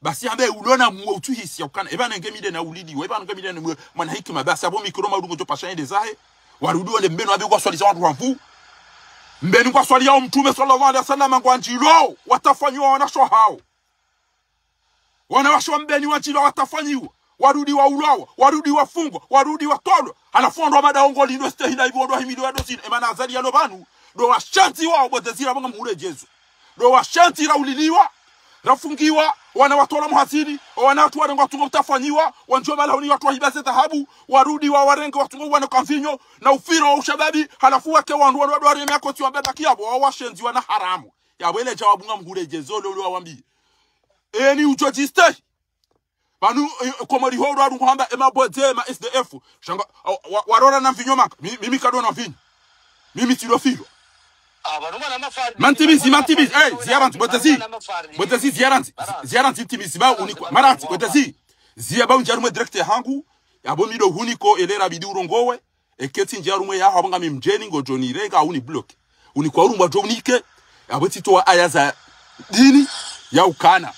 basi ambe ulona mu utuhisi ukana ebana ngemide na ulidi ebana ngemide na mwana hikima basi abo mikro madungo to pasha ende zahe warudi wale mbeno abe kwa swali za watu wafu mbeni kwa swali yao mtume sallallahu alaihi wasallam kwa njiro watafanywa wanasho hao wanawashwa mbeni wa njiro watafanywa warudi wa ulawa warudi wafungwa warudi watolo alafondo madaongo lindo stehila hivyo ndo himido ya dosini emana azali ya lobanu do washanti wao botezira bonga mure Jesu do washanti rauliliwa rafungiwa wana watola muhasini wana watu warengo watungo utafanyiwa wanjoma launi watu wahibase dhahabu warudi wa warengo watungo wana kamfinyo na ufiro wa ushababi halafu wake wandu wari miako tiwa mbeba kiabo wa washenzi wana haramu yabo ile jawabu nga mure Jesu lolo wawambi ni ujojiste banu komori horo adu kwamba emabode ma SDF shanga warora na mvinyo maka mimi kadona mvinyo mimi tirofiro mantibisi ziaranti botezi ziaranti timisi ba unikwa maranti botezi ziaba unjarume directeur hangu yabo mido huniko elera biduro ngowe eketi njarume ya habanga mimjeni ngojoni rega uni block unikwa urumba jonike yabo tito aya za dini ya ukana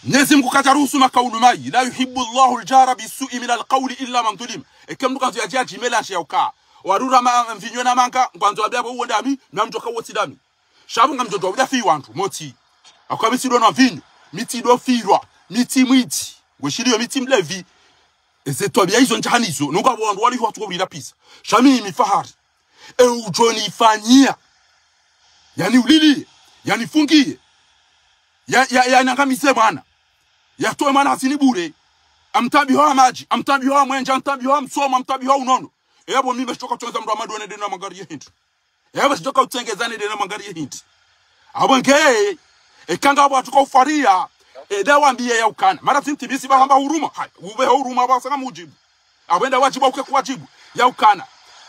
Mwenyezi Mungu kataruhusu makaulu mai la yuhibbu Allahu al-jara bisu'i min al-qawli illa man zulim ekemdu kanzu ya jaji melashi ya uka warura mvinyo na manga ngwanzo ababo uondami na mtoka woti dami shabu ngamjodo bya fi wantu moti akwabisi do na vinyo miti do firwa miti mwiti gweshiriyo miti mlevi ezeto bya hizo njanizo nuko abondu wali watu ko bila pisa shami mifahari ujoni fanyia yani ulili yani fungie ya nakamise bwana yatoe maana asini bure amtabiho maji amtabiho mwenja amtabiho msoma amtabiho unono yabo mimi beshoka kutengeneza mtu amadu ene na magari ya hindi yabo beshoka kutengeneza ene na magari ya hindi abonge ekanga abo atuko ufaria dawa mbie ya ukana mara tintibisi ba hamba huruma ube huruma ba sanga mujibu abenda wajibu uke kuwajibu ya ukana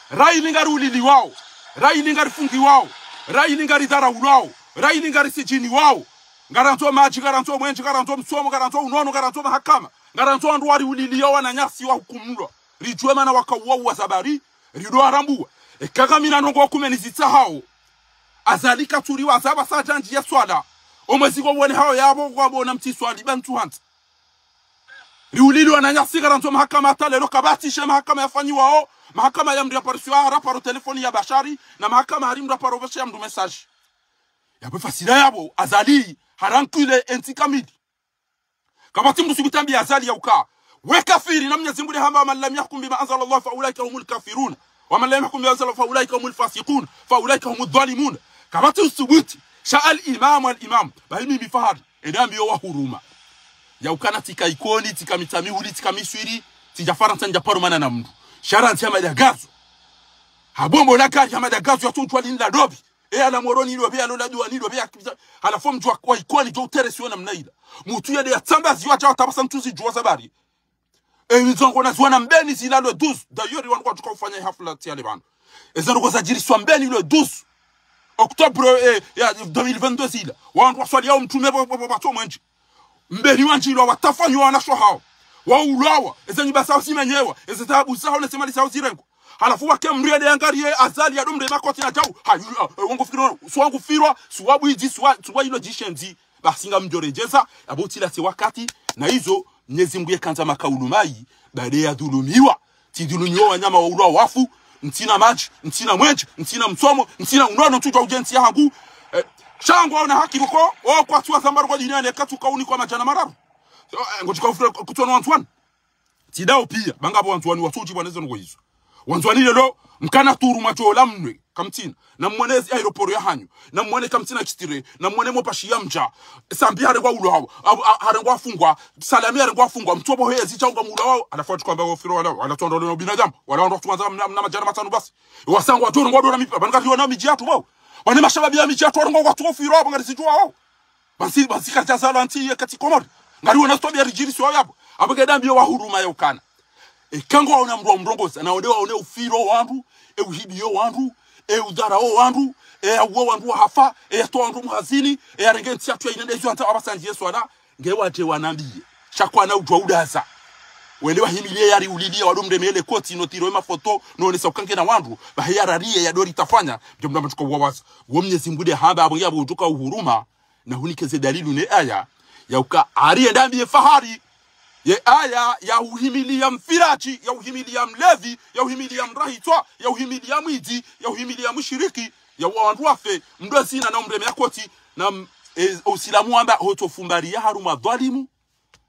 rai lingari ulili wao rai lingari fungi wao rai lingari dara wao rai lingari sijini wao garanto maji garanto mwenji garanto msomo garanto unono garanto mahakama garanto andwari uliliyo wana nyasi wa hukumulwa rijwe mana wakauwa sabari rido arambua ekagamina nongo kumenizita hao azalika turiwa azaba sajanji ya swala omweziko wone hao yabo kwabona mtiswali bantu hanta riulili wana nyasi garanto mahakama atalelo kabati she mahakama yafanyiwa wao mahakama ya mdia parisuwa raparo telefoni ya bashari na mahakama harimda paro veshe ya mdu message yabo fasira yabo azali harankule entikamidi kabati mdu subitambi azali ya uka wekafiri na Mwenyezi Mungu hamba man lam yahkum bima anzala Allah fa ulaika humul kafirun wa man lam yahkum bima anzala fa ulaika humul fasiqun fa ulaika humud dhalimun kabati usubuti sha al-imam bali mimi fahari edambi wa huruma ya ukana tika ikoni tika mitamihuli tika miswiri tijafara tanja parumana na mdu sharanti ya madagazo habombo la kari ya madagazo ya tuntwa linda dobi ala moroni ilo bia lola duwa nilo bia halafu mjua kwa ikoni jo teresiona mnaida mutu ya de yatambazi wacha watabasa mtuzi jua sabari nzongo na zwana mbeni zilalo 12 d'ailleurs wangu tuka ufanya hafla tiale bana ezango za jiriswa mbeni le 12 octobre ya 2022 zila wangu swali yao mtume bato mwenji mbeni wanjilo watafanywa wanasho hao wa ulawa eza nyumba sao simenyewa eza tabu sao nasema li sao sirengo halafu wake mriade yangarie azali ya domre makoti na jau wangu fikiro swangu firwa suwabu hizi suwa hilo jishenzi basinga mjorejeza abotila si wakati na hizo Mwenyezi Mungu yekanza makaulumai baada ya dhulumiwa tidhulumiwa wanyama wa ulawa wafu ntina maji ntina mwenje ntina msomo ntina unono tuja ujenzi yangu shangwa na haki ruko kwa tuwa zambaru kwa duniani katuka uni kwa majana mararu ngochika kutono wantuan tidao pia bangabo wantuani wasuji bwaneze ngo hizo wantuani lelo mkana turu macho lamwe kamtina na mwanezi aeroporo ya hanyu na mwane kamtina kitire na mwane mopashi ya mja sambia harengwa ulo hawo harengwa afungwa salamia harengwa afungwa mtobo hezi changwa mulo wao anafuata kwamba wafiro wala anatondo leo binadamu wala ndo tuanza na majana matano basi wasangwa turu ngwa dora mipa banga liona miji atu wao wane mashababi ya miji atu ngwa watu wafiro wao ngari sijua wao basi kata sala anti kati komori ngari wana stobia rijiri sio yapo abageda mbio wa huruma ya ukana kango ona mro mrongoza na odewa one ufiro wandu uhibio wandu udharao wandu awo wandu hafa to wandu mhazini arengenti atu inende hizo anta abasanje Yesu ana ngewate wanambie chakwa na udwa udaza wende wahimilie yari ulilia wadomre mele koti no tiro mafoto no ne saukange na wandu bahiyararie ya dori tafanya jomda mtuko wawaza wo Mwenyezi Mungu de hamba abo yabo utoka uhuruma na hunikeze dalilu ne aya ya uka ari ndambie fahari ye aya ya uhimilia mfirachi ya uhimilia mlevi ya uhimilia mrahitwa ya uhimilia mwidi ya uhimilia mshiriki ya wandu wafe mdozina na umreme yakoti na usilamu amba hotofumbaria haruma dhalimu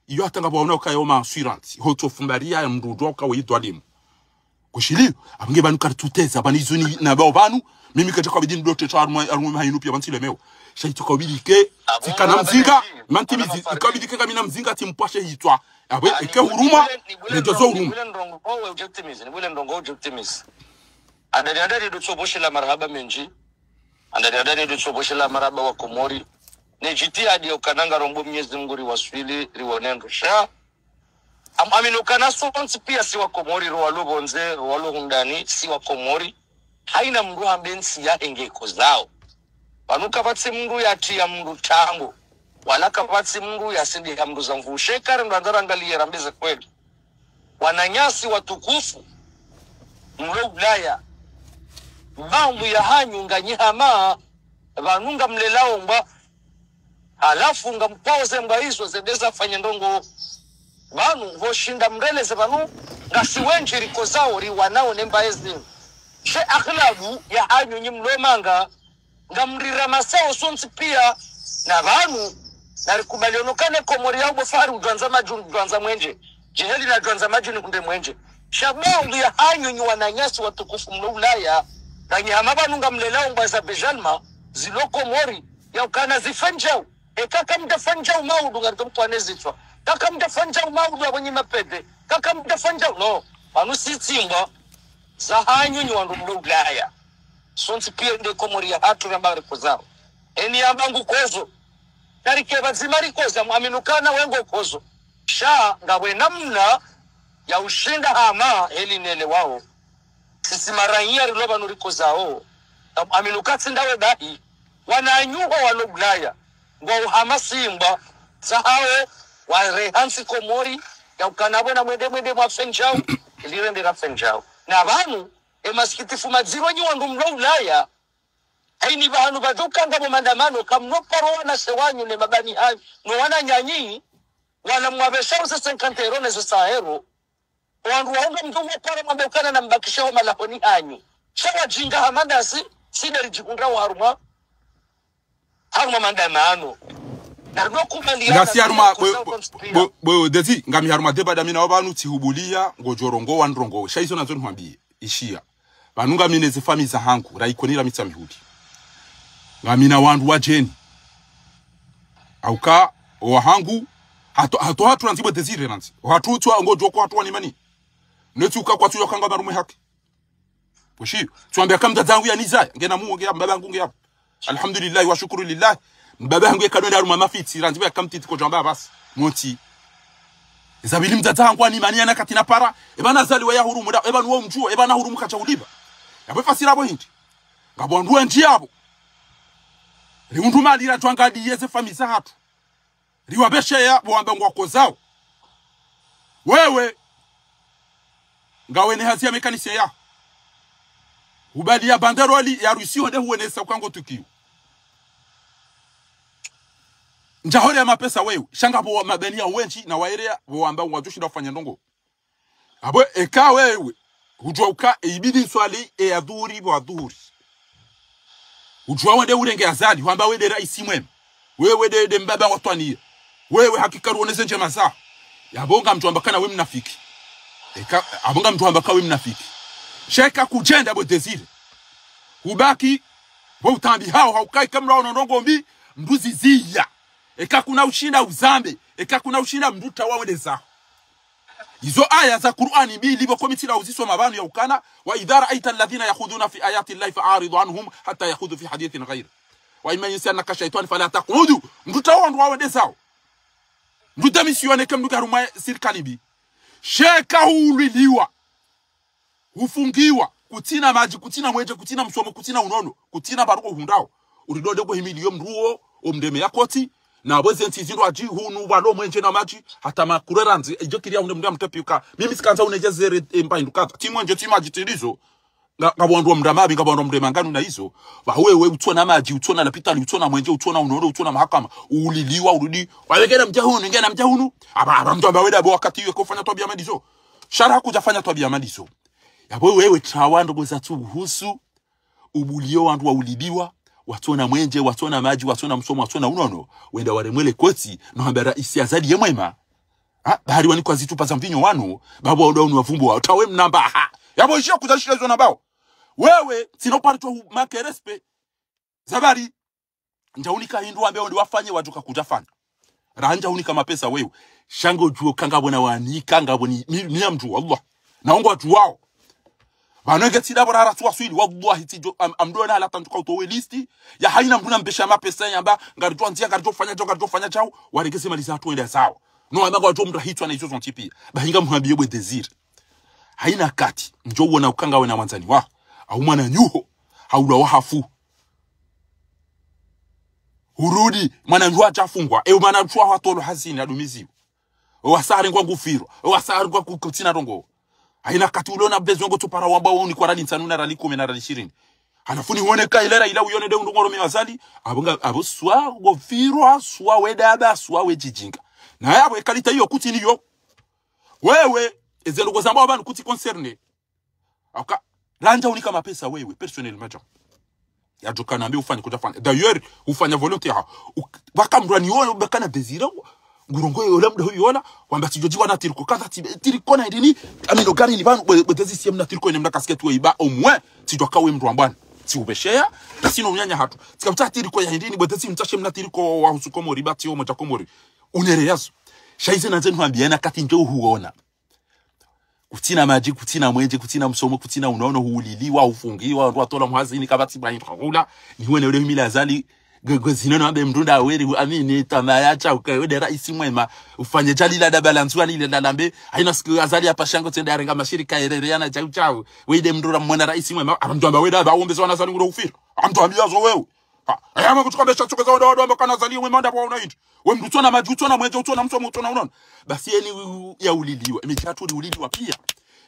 iyo atanga baona ukayoma assurance hotofumbaria ya mdudu kwa dhalimu kushili abange banu kartuteza banizuni na banu mimi katika bidini dote charmu hayinu pia bansile meo shaito kabidike tikana mzinga mantimizi kabidike kamina mzinga timpashe hitwa abe eke huruma nejozo huruma nibule ndongo objectives adari do choboshe la marhaba menji adari do choboshe la marhaba wa Komori ne jitihadi ukananga rombo Mwenyezi Mungu riwaswili riwonendo sha aminukana sonsi pia si wa Komori rwalobonze rwalohundani si wa Komori haina mruha bensi ya engeko zao panuka patsi mru ya tia mru tango wala kapatsi mru ya sindi ya mru zamvu shekare ndandara angalia rambeze kweli wananyasi watukufu mlo Ulaya mambo ya hanyu nganyihama vanunga mlelao mba halafu ngampauze mba hizo zedeza fanya ndongo banu hoshinda mreleze banu ngasiwenji riko zao riwanao nemba ezi she akhlabu ya hanyu nyimlomanga ngamrira masao sonsi pia na banu narikubalionokane Komori yao bofari udwanza majuni udwanza mwenje jiheli na udwanza majuni kunde mwenje shababu ya hanyu nyu wananyasi watukufu mlo Ulaya na nyihama banu ngamlelao mbaza bejalma zilo Komori ya ukana zifenjao kaka mtafanjao maudu ngarito mtuanezitwa kaka mtafanjao maudu abonyi mapede kaka mtafanjao no banu sitimba za hanyu nyu wandu mlo Ulaya sonsi pia nde Komori ya hatu rambare kozao eni abangu kozo tarike bazimari koza muaminukana wengo kozo sha ngawe namna ya ushinda hama heli nele wao sisi maranyia riloba nuriko zao aminukatsi ndawe dahi wananyuho wano Ulaya ngwa uhama simba zahawe warehansi Komori ya ukanabona mwende mwafenjao ilirende rafenjao na banu emaskitifu maziro nyu wandu mlo Ulaya haini bahanu baduka ngabo mandamano kamnoparo na sewanyu ne mabani hayo no wana nyanyi wana mwabesha sasa 50 euro ne sahero wandu waunga mtungo para mwabekana na mbakisha wa malahoni hanyu shawa jinga hamandasi sidari jikundra wa haruma mandamano narno kumaliana ngasi haruma bo dezi ngami haruma debada mina wabanu tihubulia ngojorongo wandrongo shaizo nazo nhwambie ishia banunga mine zifami za hangu raikonira mitsa mihudi ngamina wandu wajeni auka wahangu hatu ranzibo desire nanzi hatu twa ngojo kwa hatu wanimani netu uka kwa tuyo kanga marume haki poshi tuambia kamda zangu ya nizaya ngena mungu ngea mbaba ngunge hapo alhamdulillah wa shukuru lillah mbaba ngunge kanonda haruma mafiti ranzibo ya kamtiti ko jamba bas monti zabili mtata wangu animani yana katina para ebana zali wa ya hurumu da ebana wo mjuo ebana hurumu kacha uliba yapo fasira bo hindi ngabo nduwe njiabo riundu malira twangadi yeze famisa hatu riwabesheya bwamba ngwako zao wewe ngawe ne hazia mekanisia ya ubali ya banderoli ya Rusi onde huonesa kwango tukio njahore ya mapesa wewe shanga bo mabenia wenchi na waerea bo amba ngwajushinda kufanya ndongo abo eka wewe hujua uka ibidi swali adhuri bo adhuri hujua wende urenge azali wamba wede raisi mwema wewe de mbaba watwania wewe hakika ruoneze njema za yabonga mtu ambakana wewe mnafiki eka abonga mtu ambaka wewe mnafiki sheka kujenda bo desire ubaki bo utambi hao haukai kama unaonongo mbi mbuzi zia eka kuna ushinda uzambe eka kuna ushinda mduta wawende za hizo aya za Qur'ani mbili libo komitira uziswa mabanu ya ukana wa idhara aita alladhina yakhuduna fi ayati llahi fa'aridu anhum hatta yakhudhu fi hadithin ghayr wa imma yansanaka shaytan fala taqudu mduta wawende zao mduta misione kama ndugaruma serikali bi sheka huliliwa hufungiwa kutina maji kutina mweje kutina msomo kutina unono kutina baruko hundao uridode ko himilio mruo omdeme yakoti na boze ntizindo aji hunu balo mwenje na maji hata makureranzi ejokiria unde mnda mtepika mimi sikanza unejezere empayindukata timwenje timaji tilizo ngabondwa mndamabi ngabondwa mndemangano na hizo ba wewe utona maji utona na pitali utona mwenje utona unono utona mahakama uliliwa urudi wawekera mjahunu ngena mjahunu aba mtu ambaye weda wakati yako kufanya tabia madizo shara kujafanya tabia madizo yabo wewe trawando boza tu husu ubulio wandu wa ulibiwa watona mwenje watona maji watona msomo watona unono wenda waremwele koti no hambara isi azali yemwema bahari wani kwa zitupa za mvinyo wanu babo odonu wavumbu wa tawe mnamba yabo ishia kuzashira hizo nambao wewe sinopari tu makerespe zabari njaunika hindu ambaye ndi wafanye watuka kutafanya ranja unika mapesa wewe shango juo kangabona wanika ngaboni ni mtu Allah naongo watu wao banenge tidabora ratwa swili wallahi tijo amdona ala tantuka utowe listi ya haina mduna mbesha mapesa yamba ngaritwa ntia ngaritwa fanya chao waregese maliza atu enda sawa no amanga watu mtu hitwa na hizo zontipi bahinga muhambiye bwe desire haina kati njo uona ukanga wena wanzani wa au mwana nyuho haula wahafu urudi mwana njua chafungwa mwana chwa watolo hazini adumiziwa wasari ngwa ngufiro wasari ngwa kutina rongo haina kati ulona bezongo tupara wamba woni kwa rali nsanu na rali 10 na rali 20 hanafuni huone kailera ila uyone de ndongoro mewazali abonga abo swa ngofiro swa wedaba swa wejijinga na yabo ekalita hiyo kuti niyo wewe ezelo gozamba abantu kuti concerne aka ranja unika mapesa wewe personnel major ya jokana ambi ufanye kutafanya d'ailleurs ufanya volontaire wakamrani wao bakana desire ngurongo yola mdo yola kwamba tijojiwa na tiriko kaza tiriko na idini amino gari ni banu betezi siam na tiriko ni mna kasket we iba omwe tijoka we mtu ambani si ubeshea sino unyanya hatu tikafuta tiriko ya idini betezi mtashe mna tiriko wa husukomo ribati omo takomori unereyazo shaize na zenu ambiana kati njo huona kutina maji kutina mwenje kutina msomo kutina unaono huuliliwa ufungiwa watu watola mhazini kabati bani hula ni huene ule mila azali gozineno ambe mrunda weri amini tamaya cha ukawede raisi mwema ufanye jalila da balanzwa lile ndalambe haina siku azali hapa shango tenda renga mashirika ereriana chau chau wede mrunda mwana raisi mwema amtu amba weda baombe zona zani ngoro ufira amtu ambiazo wewe ayama kutukambe chachuka za wada amba kana zali mwema ndapo unaiti we mtutona maji utona mwenje utona msomo utona unaona basi yeni ya uliliwa imejatu uliliwa pia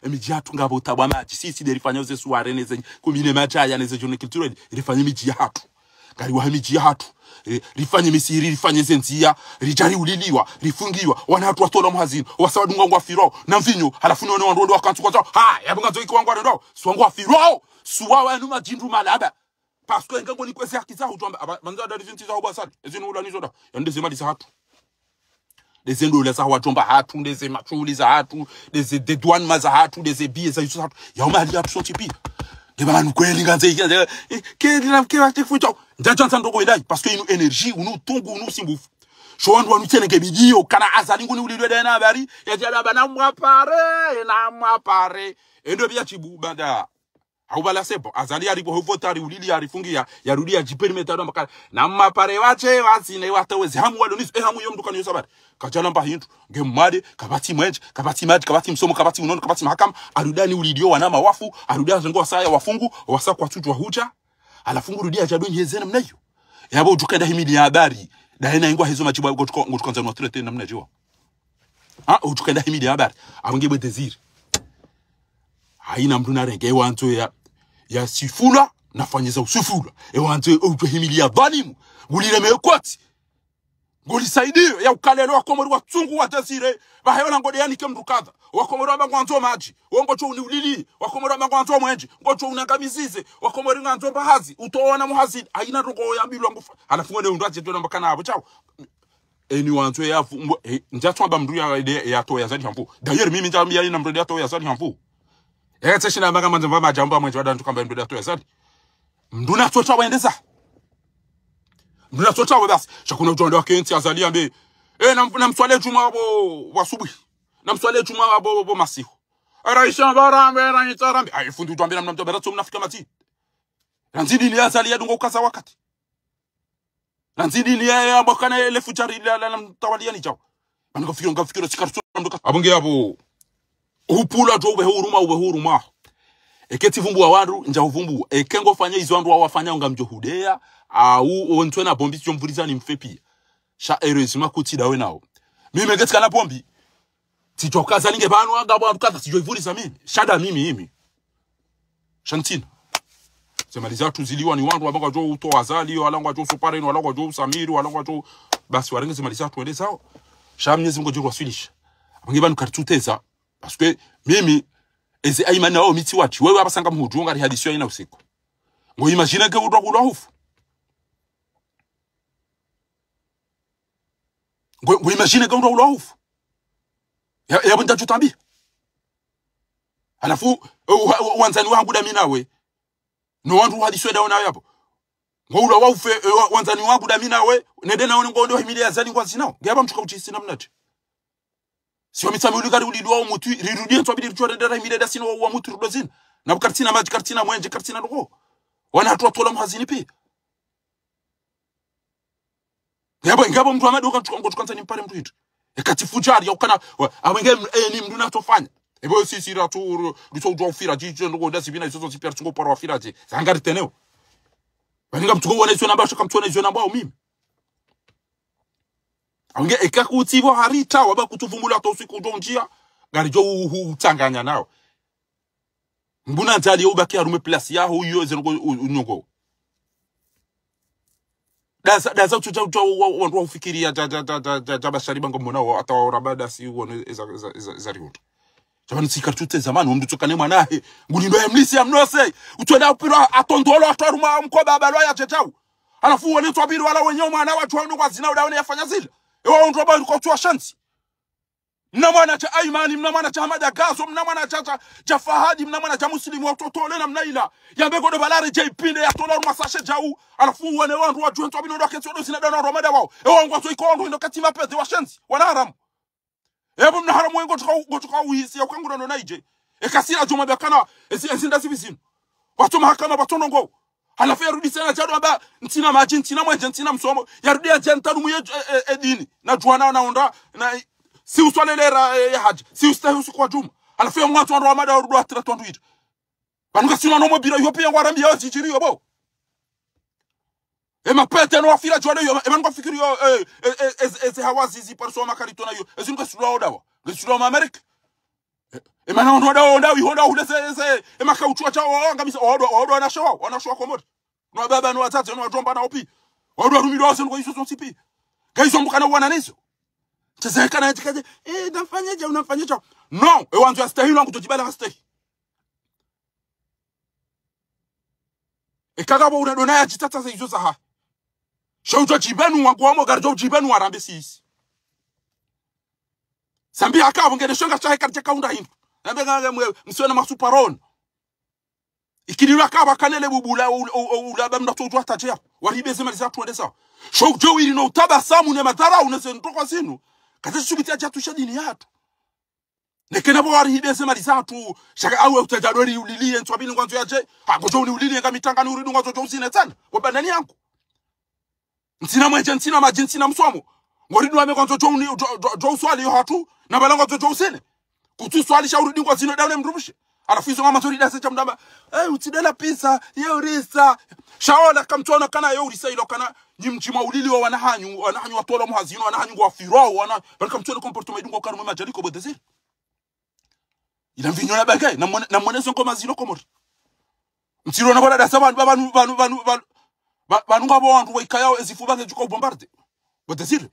emijatu ngabo tabwa maji sisi derifanya ze suare neze kumine machaya neze jone culturel rifanya miji hatu kari wa miji hatu rifanye misiri rifanye zenzia rijari uliliwa rifungiwa wanatu watola mhazini wasawadunga ngwa firo na mvinyo halafu ni wana ndo wakantu kwa yabunga zo ikwa ngwa ndo swangwa firo suwa numa jindu malaba parce que ngango ni kwese haki zao tuamba manza da rizinti zao basali ezinu ulanizo da yandeze mali za hatu desendo la za watomba hatu ndeze machuli za hatu ndeze dedouane maza hatu ndeze bie za yusu hatu ya mali hatu so tipi debanu kweli nganze ke fucho njanza ndoko idai parce que inu energie unu tungu unu simbufu shondwa nutene ke bidio kana azali nguni ulidwe dena bari ya jada bana mwapare endo bia chibubanda haubala sebo azali aripo hovotari ulili arifungia yarudia jiperimeter ndo makala na mapare wache wasine watawezi hamu waloniso hamu yo mdukani yosabari kachala mpa hintu ngemade kabati mwenje kabati maji kabati msomo kabati unono kabati mahakama arudani ulidio wanama wafu arudia zengo saya wafungu wasa kwa tutu wa huja alafungu rudia jadoni hezena mnayo yabo tukenda himidi ya habari daena ingwa hizo machibu ngotukanza no trete namna jiwa utukenda himidi habari abangebe desir haina mtu na renge wanto ya sifula nafanyiza usufula wanto himidi ya dhalimu gulile mekwati guli saidio ya ukalelo wakomori watsungu wa desire bahayona ngode yani kemdu kadha wakomori abangwanzo maji wongocho uniulili wakomori abangwanzo mwenji ngocho unangamizize wakomori nganzo bahazi utoona muhazi haina rogo ya bilwa ngufa alafu ngone undaje tona mbakana abo chao eni wanto ya njatwa bamdu ya to ya zali hampu d'ailleurs mimi njambia ina mdo ya to ya zali hampu tshina mbanga manzamba majamba mwenji wadantu kamba mdo ya to ya zali mduna tota waendeza mduna tota wabasi shakuna ujonde wa kenti azali ambe na mswale juma wa subuhi na mswale juma wa masihu araisha barambe raitarambe aifundu twambe na mnamto berato mnafika mati ranzidi ni azali yadungo kaza wakati ranzidi ni ya mbakana ile fujari la mtawalia ni jao bango fikiro sikarso ndoka abonge abo upula jo ube huruma eketi vumbu wa wandu nja uvumbu ekengo fanya izo wandu wafanya ngamjohudea au ontwe na bombi chomvuriza ni mfepi sha erezima kuti dawe nao mimi ngetika na bombi tijokaza ninge banu agabo akata tijoivuriza mimi shada mimi shantina semaliza tuziliwa ni wandu wabanga jo uto azali wala ngwa jo supare wala ngwa jo samiri wala ngwa jo basi warenge semaliza tuende sawa sha mnyezi ngo jo rwasilisha abange banu kartuteza parce que mimi eze aimana o miti wachi wewe abasanga mhujunga ri hadisio ina usiku ngo imagine ke udwa kula hufu ngo imagine ke udwa kula hufu ya bunda chutambi alafu wanzani wangu da minawe no wandu hadisio da ona yapo ngo udwa waufe wanzani wangu da minawe nende naone ngo ndo himili ya zali kwa sinao ngeba mtuka uchisi namnati sio mitami uligari ulidwa mutu rirudie to bidiri chore dera himili da sino wa mutu rudozina na bukartina maji kartina mwenje kartina rogo wana hatu atola mhazini pia ngabo mtu amaduka tukanza nimpare mtu hitu ekati fujari yakana abenge ni mdu natofanya ebo sisi ratu ruto ufira jicho ndo ndasi bina izo zipia tungo para wafira je zangari teneo baninga mtu wona izo namba shaka mtu izo namba mimi abenge ekakutibo harita waba kutuvumbula to usiku jonjia gari jo utanganya nao mbuna ntali ubaki arume place ya huyo zero unyongo daza tuja wantu ufikiria bashari bango mona hata urabada si uone za rihoto jamani sikartute zamani mndu tukane mwanahe ngulindo ya mlisi ya mnose utwenda upira atondolo ataruma mkoba balwa ya tetau alafu uone twabiri wala wenyewe mwana watu wanu kwa zina udaone yafanya zile ewa ndo bado kwa tu shansi mnamwana cha Aimani mnamwana cha Hamada Gaso mnamwana cha Fahadi mnamwana cha Muslimu watotole na mnaila yambego do balare jipinde ya tola masashe jau alafu wane wandu watu watu bino doke tsodo sina dana romada wao ewa ngwaso ikondo ndo katima pete wa shansi wana haram ebo mna haram wengo tuka uhisi ya kwangu ndo naije ekasira joma bakana esinda sibisino watu mahakama batono ngo alafu yarudi sana chado aba ntina maji ntina mwenje ntina msomo yarudi ajenta rumu edini na juana naonda na si uswalelera ya haji si ustahi usiku wa juma alafu ya mwanzo wa ramada urudu atira tondu hitu banuka sino no mobira yope ya warambi ya jijiri yobo ema pete no wafira jwale yo ema ngo fikiri yo eze hawazi zi parso makarito na yo ezinuka sudwa odawa ngesudwa ma America ema na odawa ihonda ulese ema ka uchwa cha wanga misa odo na showa komoto no baba no watate no jomba na opi odo rumiro ase ngo iso sonsipi gaiso mbukana wana nizo tazeka na tikaje nafanyaje unafanyaje no ewanzo astahili wangu tujibala astahili ekagabo unadona ya chitata za izo za ha shaujo jibenu wangu wamo garjo jibenu warambe sisi sambi akabo ngene shonga cha hekati kaunda hindu nambe ngale msiona masuparon ikidira kaba kanele bubula ulaba mnatoto atajia walibeze mali za tuende sawa shaujo ili no tabasamu ne madhara unase ntoko sinu kaza subitia chatu shadini yatu nekena bo wari hibese mali zatu shaka au utajadori ulilie ntwabili ngwanzo yaje hakojo ni ulilie ngamitanga ni uridu ngwanzo usine sana wabandani yangu ntina mwenje ntina maji ntina msomo ngoridu wame ngwanzo jo swali yo hatu na balanga jo usine kutu swali shauri ngwanzo zino dawe mrubushe alafu hizo ngama zori dasa chamdaba utidela pisa yo risa shaola kamtona kana yo risa ilo kana ni mchima ulili wa wanahanyu watola muhazino wanahanyu wa firao wana baraka mtole comportement idungo karu mema jaliko bodezir ila vinyo na bagay na mwenezo ngoma zilo komori mtiro na bada sabantu banu ngabo wantu waikayao ezifubange juko bombarde bodezir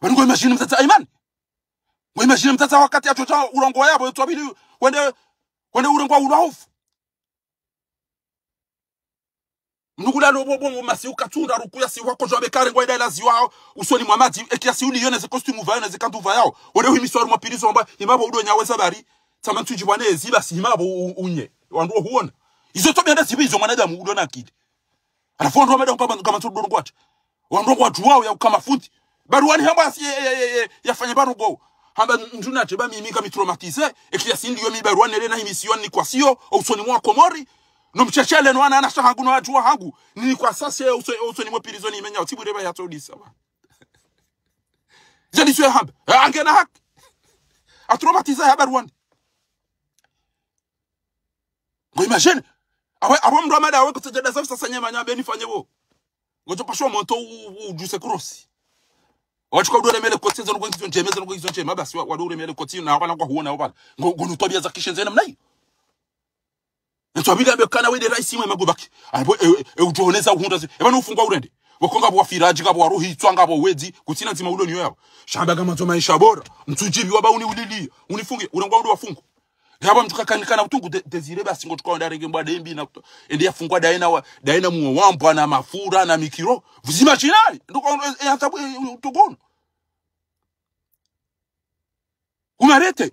banu imagine mtata Ayman imagine mtata wakati atocha urongo yabo twabili wende urongo wa ulahofu Nugula lobo masi ukatunda rukuya si wako jwabe kare ngwa ila ziwao usoni mwamati ekiasi uli yone ze costume vayo na ze kantu vayao wale hu miswari mapirizo amba imabo udo nyaweza bari tamantu jibwane eziba si imabo unye wandu huona izo to benda zibizo mwanadamu udo nakidi alafu ndo ameda kama tu dodo kwati wandu watu wao ya kama futi baruani hamba yafanya barugo hamba nduna teba mimi kama traumatize ekiasi ndiyo mi baruani ele na himisioni ni kwa sio usoni mwa komori no mchachele no ana shahangu no watu hangu ni kwa sasa usoni mwa pilizoni imenya utibure ya todisa ba jani sio hamba angena hak atraumatize habarwani ngo imagine awe mndo amada awe kutajada sasa nyama nyama beni fanye wo ngojo pasho monto ujuse cross wachukua udore mele koti zo ngo ngizo njemeza ngo ngizo njema basi wadore mele koti na abana kwa huona obala ngo nutobia za kishenze na mnayi Ntwabili abekana wede raisi mwe magobaki abo ujoneza uhunda ebana ufungwa urende wakonga bwa firaji gabo waruhi twanga bo wedi kutina nzima ulo niyo yabo shamba kama to maisha bora mtujibi wabauni ulili unifunge urangwa ndo wafungu ngaba mtuka kanikana utungu desire basi ngo tukaonda rege mbwa dembi na ende yafungwa daina muwa wambwa na mafura na mikiro vuzima chinali ndoko yatabu tugono umarete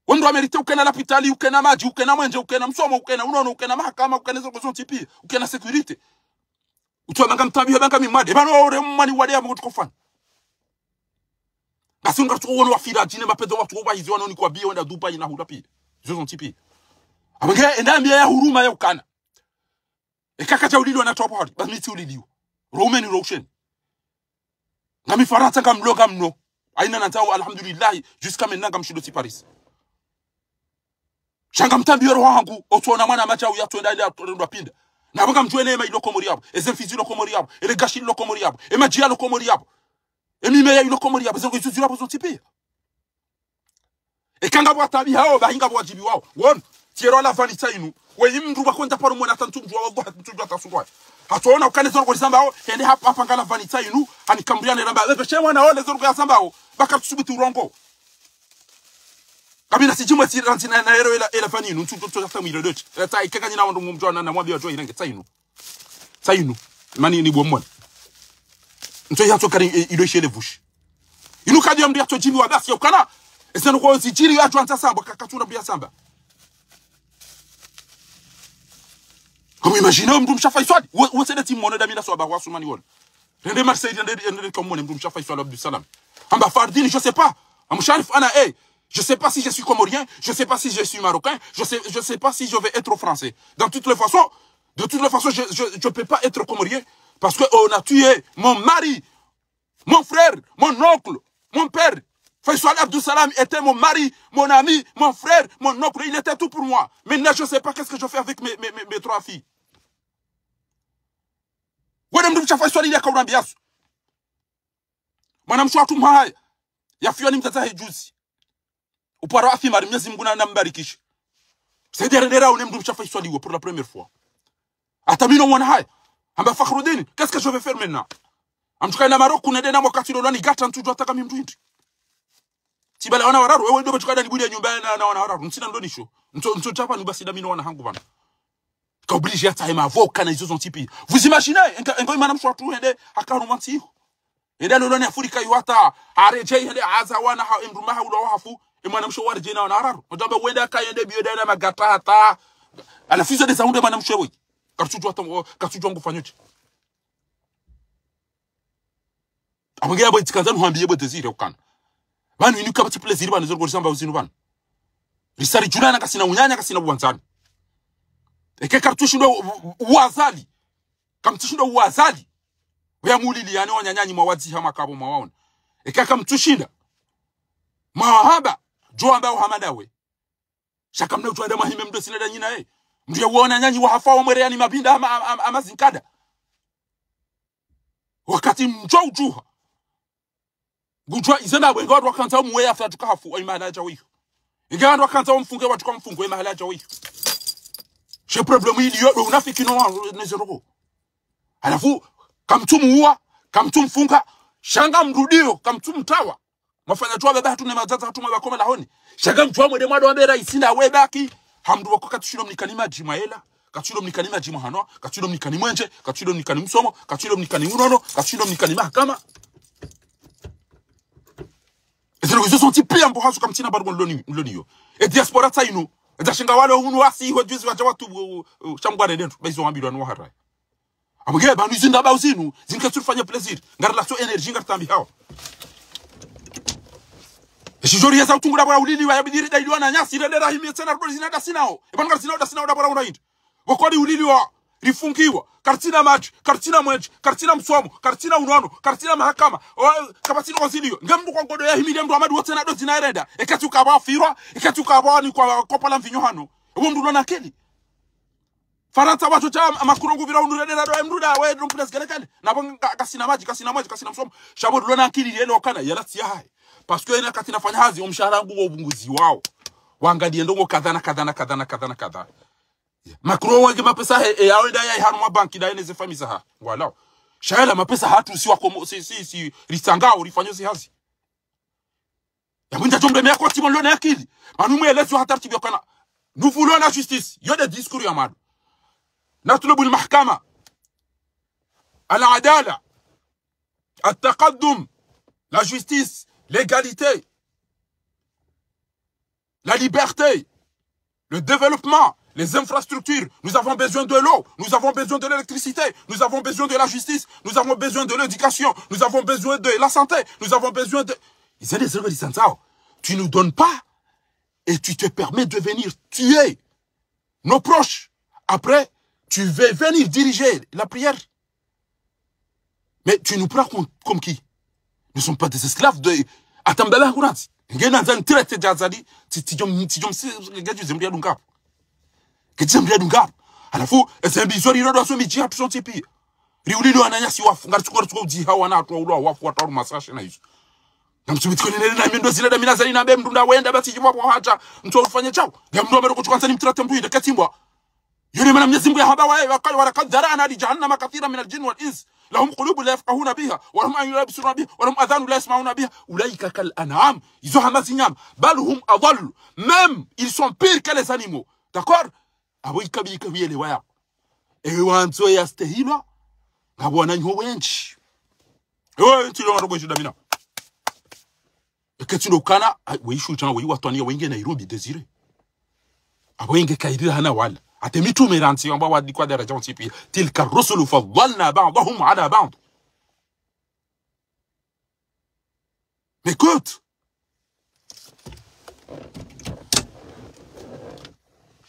Wendo amerite ukena lapitali, ukena maji, ukena mwenje, ukena msomo, ukena unono, ukena mahakama, ukena zogo tipi, ukena security. Utuwa manga mtabi banga mimade, bano ore mwani wadea mgo tukofana. Basi unga tuwa wafira jine mapedo watu oba hizi wanoni kwa biya wenda dupa ina hulapi. Zogo tipi. Abenge endambia ya huruma ya ukana. Ekakacha ulili wana top hard, basi miti uliliu. Romeni Roshen. Ngami farata kamloga mno. Aina nantao alhamdulillah jusqu'à maintenant kamshido ti Paris. Shanga mtambi yoro wangu otuona mwana macha uya tuenda ile ndo pinda na banga mjwele ema ilo komori yabo ezenfizi ilo komori yabo ele gashi ilo komori yabo ema jia ilo komori yabo emi meya ilo komori yabo zengo isuzira bozo tipi ekanga bwa tabi hao bahinga bwa jibi wao won tiero la vanita inu we imndu bakwenda paro mwana tantu mjwa wabo mtudu atasungwa hatuona ukane zongo lisamba hao ende hapa ngala vanita inu anikambriane ramba bebe mwana ole zongo ya samba hao baka tusubitu urongo Kabina sijimwe siranti na ero ela fani inu ntuto tamu ile dochi ta ikanga nyina wandu mumjwa na mwambia watu irenge tainu mani ni bomona nto yato kari ido shele vushi inu kadi amdi yato jibi wa basi ukana eseno ko sijiri yato anta samba kakatuna bia samba Comme imagine mdu mshafa iswadi wote de timone da mina so ba wasu mani won rende Marseille rende comme mdu mshafa iswadi Abdou Salam amba Fardini je sais pas amsharif ana Je sais pas si je suis comorien, je sais pas si je suis marocain, je sais pas si je vais être français. De toutes les façons, je peux pas être comorien parce que on a tué mon mari, mon frère, mon oncle, mon père. Faisal Abdou Salam était mon mari, mon ami, mon frère, mon oncle, il était tout pour moi. Maintenant, je sais pas qu'est-ce que je fais avec mes trois filles. Wena mdu mchafa Faisal ile kaura biasu. Mwana mshwa tumhaya. Yafiwa ni mtata juzi. Upara afi mari Mwenyezi Mungu na mbarikishe. C'est-à-dire ndera on mdu mchafa Faisal pour la première fois. Atamino mwana haya. Amba Fakhruddin, qu'est-ce que je vais faire maintenant? Amtuka na Maroc kuna dena wakati lolani gata ntujo ataka mimdu inti. Tibala wana wararu wewe ndio bachukada ni budi nyumba na wana wararu nsina ndo nisho. Nto chapa ni basi damino wana hangu bana. Ka obligé à ma voix na izo tipi. Vous imaginez ngo imana mshwa tu hende akarumanti. Enda lolani Afrika yuata areje hende azawana ha imruma ha ulo hafu imana mshwa warje na wana wararu. Ndamba wenda kayende biyoda na magata hata. Alafiza de saunde mana mshwa wewe. Katutu wangu fanyoche. Abangea bo itikanzanu hambiye bo tezire ukana. Banu inu kabati plaisir banu zoro samba uzinu banu. Risari julana kasina unyanya kasina buwanzani. Eke kartushu ndo uwazali. Kamtushu ndo uwazali. Wea mulili yani wanyanyanyi mawazi hama kabo mawaona. Eke kamtushinda. Mahaba. Jo ambao hamadawe. Shaka mna utuwa mahime mdo sinada nyina Ndiye uona nyanyi wa hafa wa mwere yani mabinda ama zinkada. wakati mjwa ujuha gujwa izenda bwenga watu wakanza muwe after tukafu wa imala ja wiyo inga watu wakanza mfunge watu kwa mfungo imala ja wiyo she problem hili yodo unafiki no nezero alafu kamtumuua kamtumfunga shanga mrudio kamtumtawa mafanya tuwa baba hatune mazaza hatuma bakoma lahoni shanga mtuwa mwede mwado wabera isinda webaki hamdu wako katushilo mnikanima jimaela katushilo mnikanima jimahano katushilo mnikani mwenje katushilo mnikani msomo katushilo mnikani unono katushilo mnikani mahakama ezero izo sonti pia mbo hasu kamtina barbo mloni yo e diaspora tainu eza shinga wale unu wasi iho juzi waja watu shambwane dentu baizo wambido anu waharai amge banu izinda ba usinu zinka turfanya plaisir ngarla so energy ngartambi hao Shijori yasa utungura bora ulili wa yabidiri da iliwana nyasi ile rahimi tena rudi zinada sinao ebanga sinao da bora unaid wakodi ulili wa rifungiwa kartina match kartina mwenje kartina msomo kartina unono kartina mahakama kapatino konsilio ngamdu kwa ngodo ya himili mdu amadu wote na do zinaereda ekatuka ba firwa ekatuka ba ni kwa kopala mvinyo hano uwo mdu lona keli farata watu cha makurongo vira unureda do mduda we drum place galekale na bonga kasina maji kasina msomo shabo lona keli ile okana yala tia parce que ina katina fanya hazi umshahara wangu wa ubunguzi wao waangalie ndongo kadhana makro wange mapesa yaenda ya hanu mabanki da ineze famisa ha wala shaela mapesa hatu si wako si risangao rifanyo si hazi ya mwinja jombe meko timon lona akili manu mwelezo hata tibio kana nous voulons la justice yo de discours ya madu natlubu al mahkama al adala التقدم la justice l'égalité, la liberté, le développement, les infrastructures. Nous avons besoin de l'eau, nous avons besoin de l'électricité, nous avons besoin de la justice, nous avons besoin de l'éducation, nous avons besoin de la santé, nous avons besoin de... Tu ne nous donnes pas et tu te permets de venir tuer nos proches. Après, tu veux venir diriger la prière. Mais tu nous prends comme qui? Nous ne sommes pas des esclaves de Atambala Kurati. Ngena zan traité jazali tijom gaji zembria dunga. Kizembria dunga. Alafu esembi zori rodo so miji hatu son tipi. Riulilo ananyasi wafu ngarituko uji hawa na atwa ulo wafu wataru masashe na hizo. Namsubiti kwenye na mindo zile da minazali na be mdunda wenda basi jimwa hata mtu ufanye chao. Ngamdo amero kuchukua ni mtrate mtu inde katimbwa. Yule mwana Mwenyezi Mungu haba wae wakali walakad dharana li jahannama kathira min aljin wal ins lahum qulubun la yafqahuna biha wa lahum a'yunun la yabsiruna biha wa lahum adhanun la yasma'una biha ulaika kal an'am izo hamazinyam bal hum adall même ils sont pires que les animaux d'accord abo ikabi ele waya wanzo yastehilwa ngabona nyo wenchi ntilo ngaro bweshu damina eketino kana weishu chana weiwatwania wenge Nairobi Desire abo inge kaidira hana wala atemitu meranti ambao wadikwa daraja ontipi tilka rusulu faddalna ba'dahum ala ba'd. Mais écoute,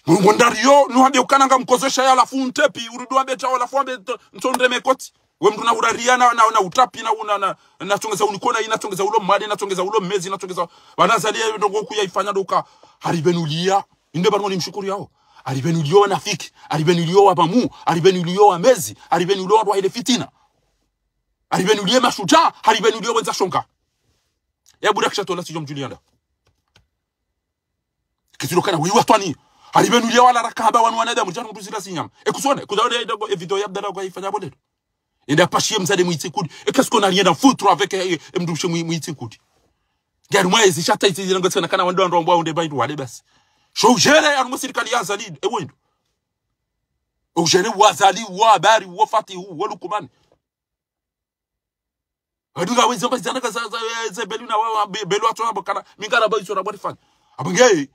Mundario nuhambe ukananga mkozesha ya lafu untepi urudu ambe chawa lafu ambe ntondre mekoti we mtu na uraria na utapi na tongeza unikona ina tongeza ulo mali na tongeza ulo mezi na tongeza wanazalia ndongo kuyaifanya doka haribenulia inde barmo ni mshukuri yao alibenulio nafiki alibenulio wabamu alibenulio wamezi alibenulio wa ile fitina alibenulio mashuja alibenulio wenza shonka ya buda kisha tola sijom Julianda kitiro kana wiwa twani alibenulio wala rakaba wanada mujana mtuzira sinyam ekusone kuzaone video yabdala kwa ifanya boledo enda pashie mzade muitsikudi qu'est-ce qu'on a rien à foutre avec mdushe muitsikudi gari mwezi shata itizira ngotsana kana wando ndo ambao ndeba wale basi shojere anumusirikali ya zalid ewendo ojere wazali wa bari wa fati hu walukumani aduga wezi mba zanaka za beluna wa belu atwa bakana mingara ba isora bari fan abangey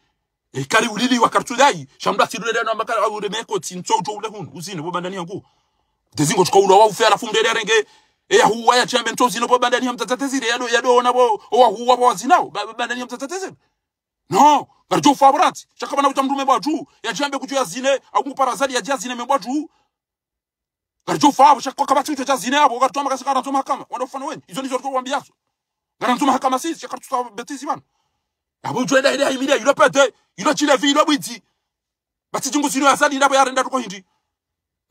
e kali ulili wa kartudai shamda tidule na makara awure meko tinchojo ule hun uzine bo bandani yangu dezingo tukaulo wa ufera fumdele renge ya huwa ya chambe ntozi no bo bandani hamtatatezire yado na bo wa huwa bo zinao bandani hamtatatezire no garjo fabrati chakaba na utamdume bwaju ya jambe kujua zine au muparazali ya jazine membwaju garjo fabo chakwa kabati cha zine abo gartoma kasaka na mahakama wanafanya weni hizo ndizo tukwambiazo garanto mahakama sisi chakartuta betizi bana abo twenda ile imilia yule pete yule chile vi yule bwiti bati jingu zino asali ndabo yarenda tuko hindi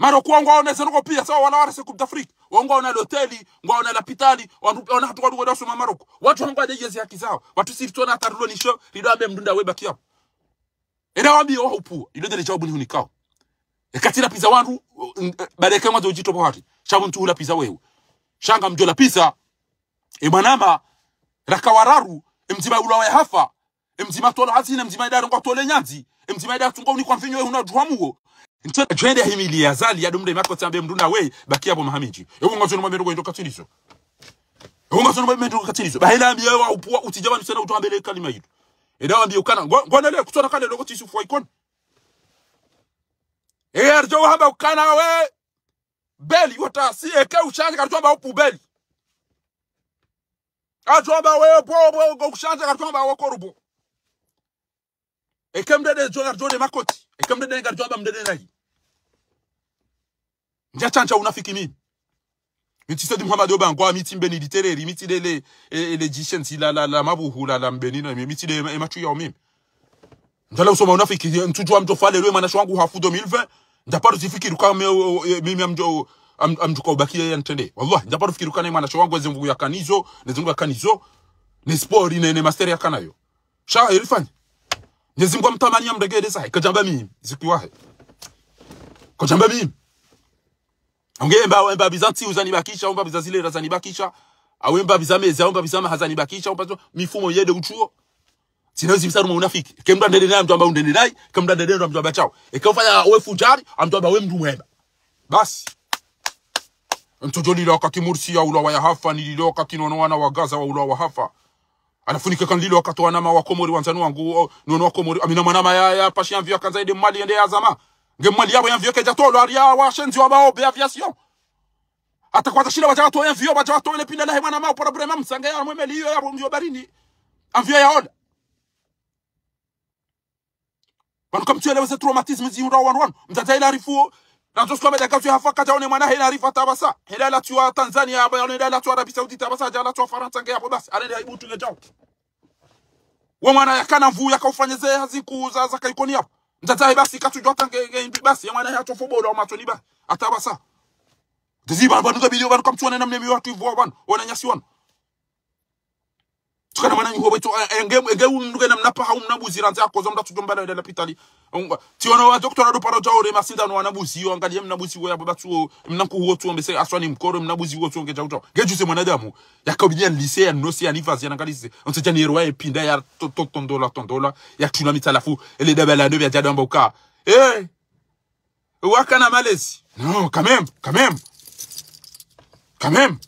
Maroko wangu waoneze noko pia sawa wana wale Coupe d'Afrique. Wangu wana hoteli, wangu wana lapitali, wana hatu kwa dosu ma Maroko. Watu wangu wajezi haki zao. Watu sisi tuona atarulo ni show, lidoambe mdunda weba kiapo. Ena wambi wa upu, ilodele jawabu ni hunikao. Katila pizza wangu badeke mwazo ujito pohati. Shabu mtu hula pizza wewe. Shanga mjola pizza manama rakawararu mzima ulawa ya hafa mzima tola hazina mzima idara ngo tole nyanzi mzima idara tungo ni kwa mfinyo wewe unadruamuo ntona twende himili ya zali ya dumre mako tambe mduna we baki hapo mahamiji ewe ngazo no mamendo ndo katilizo ewe ngazo no mamendo katilizo bahila ambiye wa upua utijabani sana utuambele kalima yitu edawa ambiye ukana ngwana le kutona kale logo tisu fo ikon arjo haba ukana we beli wata si eke uchanje katwamba upu beli atwamba we bobo go kushanja katwamba wakorubo ekamdede jode makoti ekamdede katwamba mdede nayi njachancha unafiki mimi mitisi Muhammad Obangwa miti mbeni litereri miti le legiciensi la mabuhu la mbenino miti de emachu ya mimi njala usoma unafiki ntujua mtofale lwe manasho wangu hafu 2020 ndaparo sifikiri kama mimi amjuka ubakia ya ntende wallahi ndaparo fikiri kana manasho wangu ezemvu ya kanizo nezungu ya kanizo ni sport ne master ya kanayo sha ilifanya nezimgu mtamani ya mregede sai kajamba mimi zikiwahe kajamba mimi Ongemba bizanti uzanibakisha omba bizazile razanibakisha awemba bizameza omba bizama hazanibakisha omba mifumo yede uchuo sinawezi bisaru unafiki kemda ndende naye mtu ambaye ndende naye kemda ndende ndo mtu ambaye chao ekafanya wewe fujari mtu ambaye wewe mtu mwema basi mtojoli la wakati Mursi ya ulawa ya hafa nililo wakati nono wana wa Gaza wa ulawa hafa anafunika kan lilo wakati wana wa Komori wanzanu wangu nono wa Komori amina manama ya pashi amvia kanzaide mali ende azama ngemali yabo yamvio keja tolo aria wa shenzi wa bao be aviation atakwata shida wacha watu yamvio wacha watu ile pinda la mwana mao problema msanga ya mwemeli hiyo yabo mvio barini amvio ya oda banu kamtuele wese traumatisme ziunda wan mtata ila rifu na tosko meda kafu hafaka taone mwana hela rifa tabasa hela la tuwa Tanzania aba hela la tuwa Arabia Saudi tabasa jala tuwa Faransa ngea hapo basi anaenda ibutu ngejao wa mwana yakana mvu yakaufanyeze haziku za kaikoni hapo Ntatai basi katujwa tange basi ya mwana ya tofobola wa matoni ba atabasa diziba banuka bidio banu kamtuana namne mi watu hivyo banu wana nyasi wana tukana mwana nyiho beto enge unduge namnapa ha umnabuzi ranza ko zomda tujombala ila pitali tiona wa doktora do paro jaure masinda no wanabuzi yo angalie mnabuzi wo yabo batu mnanku huo tu mbese aswani mkoro mnabuzi wo tu nge jauto geju se mwanadamu yakabidia lycée ya nosi ya nifasi yanangalise onseja ni roi pinda ya tondola ya tuna mitalafu ele dabala no ya jadamba uka wakana malesi non quand même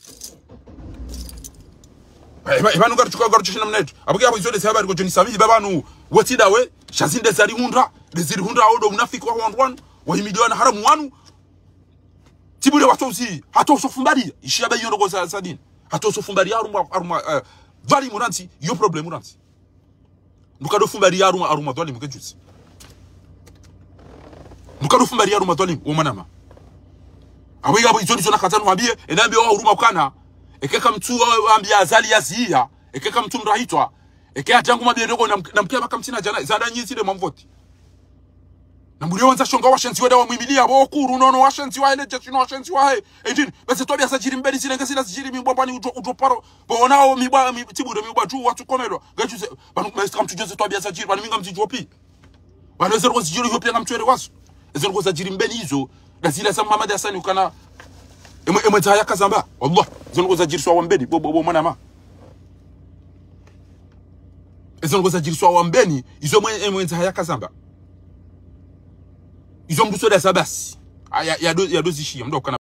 Ibanu garuchuka garuchishina mnetu abuki abo izode sabari ko joni sabi babanu wotida we shazinde zari hunda odo unafiki wa wandu wa milioni haramu wanu tibule watozi hato sofumbari ishiaba yongo za sadini hato sofumbari aruma vali muranti yo problem muranti ndukado fumbari aruma dwali mukejusi ndukado fumbari aruma dwali womanama abuki abo izode zona katanu wabie enambe wa huruma kana ekeka mtu ambia azali yazia ekeka mtu mrahitwa ekea jangu mabiendoko namkia makamtina jana zada nyinzi de mamvoti namulio wanza shonga washenzi wada wa mwimilia bokuru nono washenzi wa ile jeshi no washenzi wa he engine bese tobia sajiri mbeli zile ngasi lazijiri mimbwani utoparo bonao mibwa tibude mibwa juu watu komelo gachu banu bese kamtu jose tobia sajiri banu minga mtijopi banu zero zijiri yopi ngamtwere wasu zero sajiri mbeli hizo lazila za Muhammad Hassan ukana emwe ya kazamba wallah zongo za jirswa wambeni bobo manama zongo za jirswa wambeni izo emwe ya kazamba izo mduso da sabasi ya dozishi mdo kana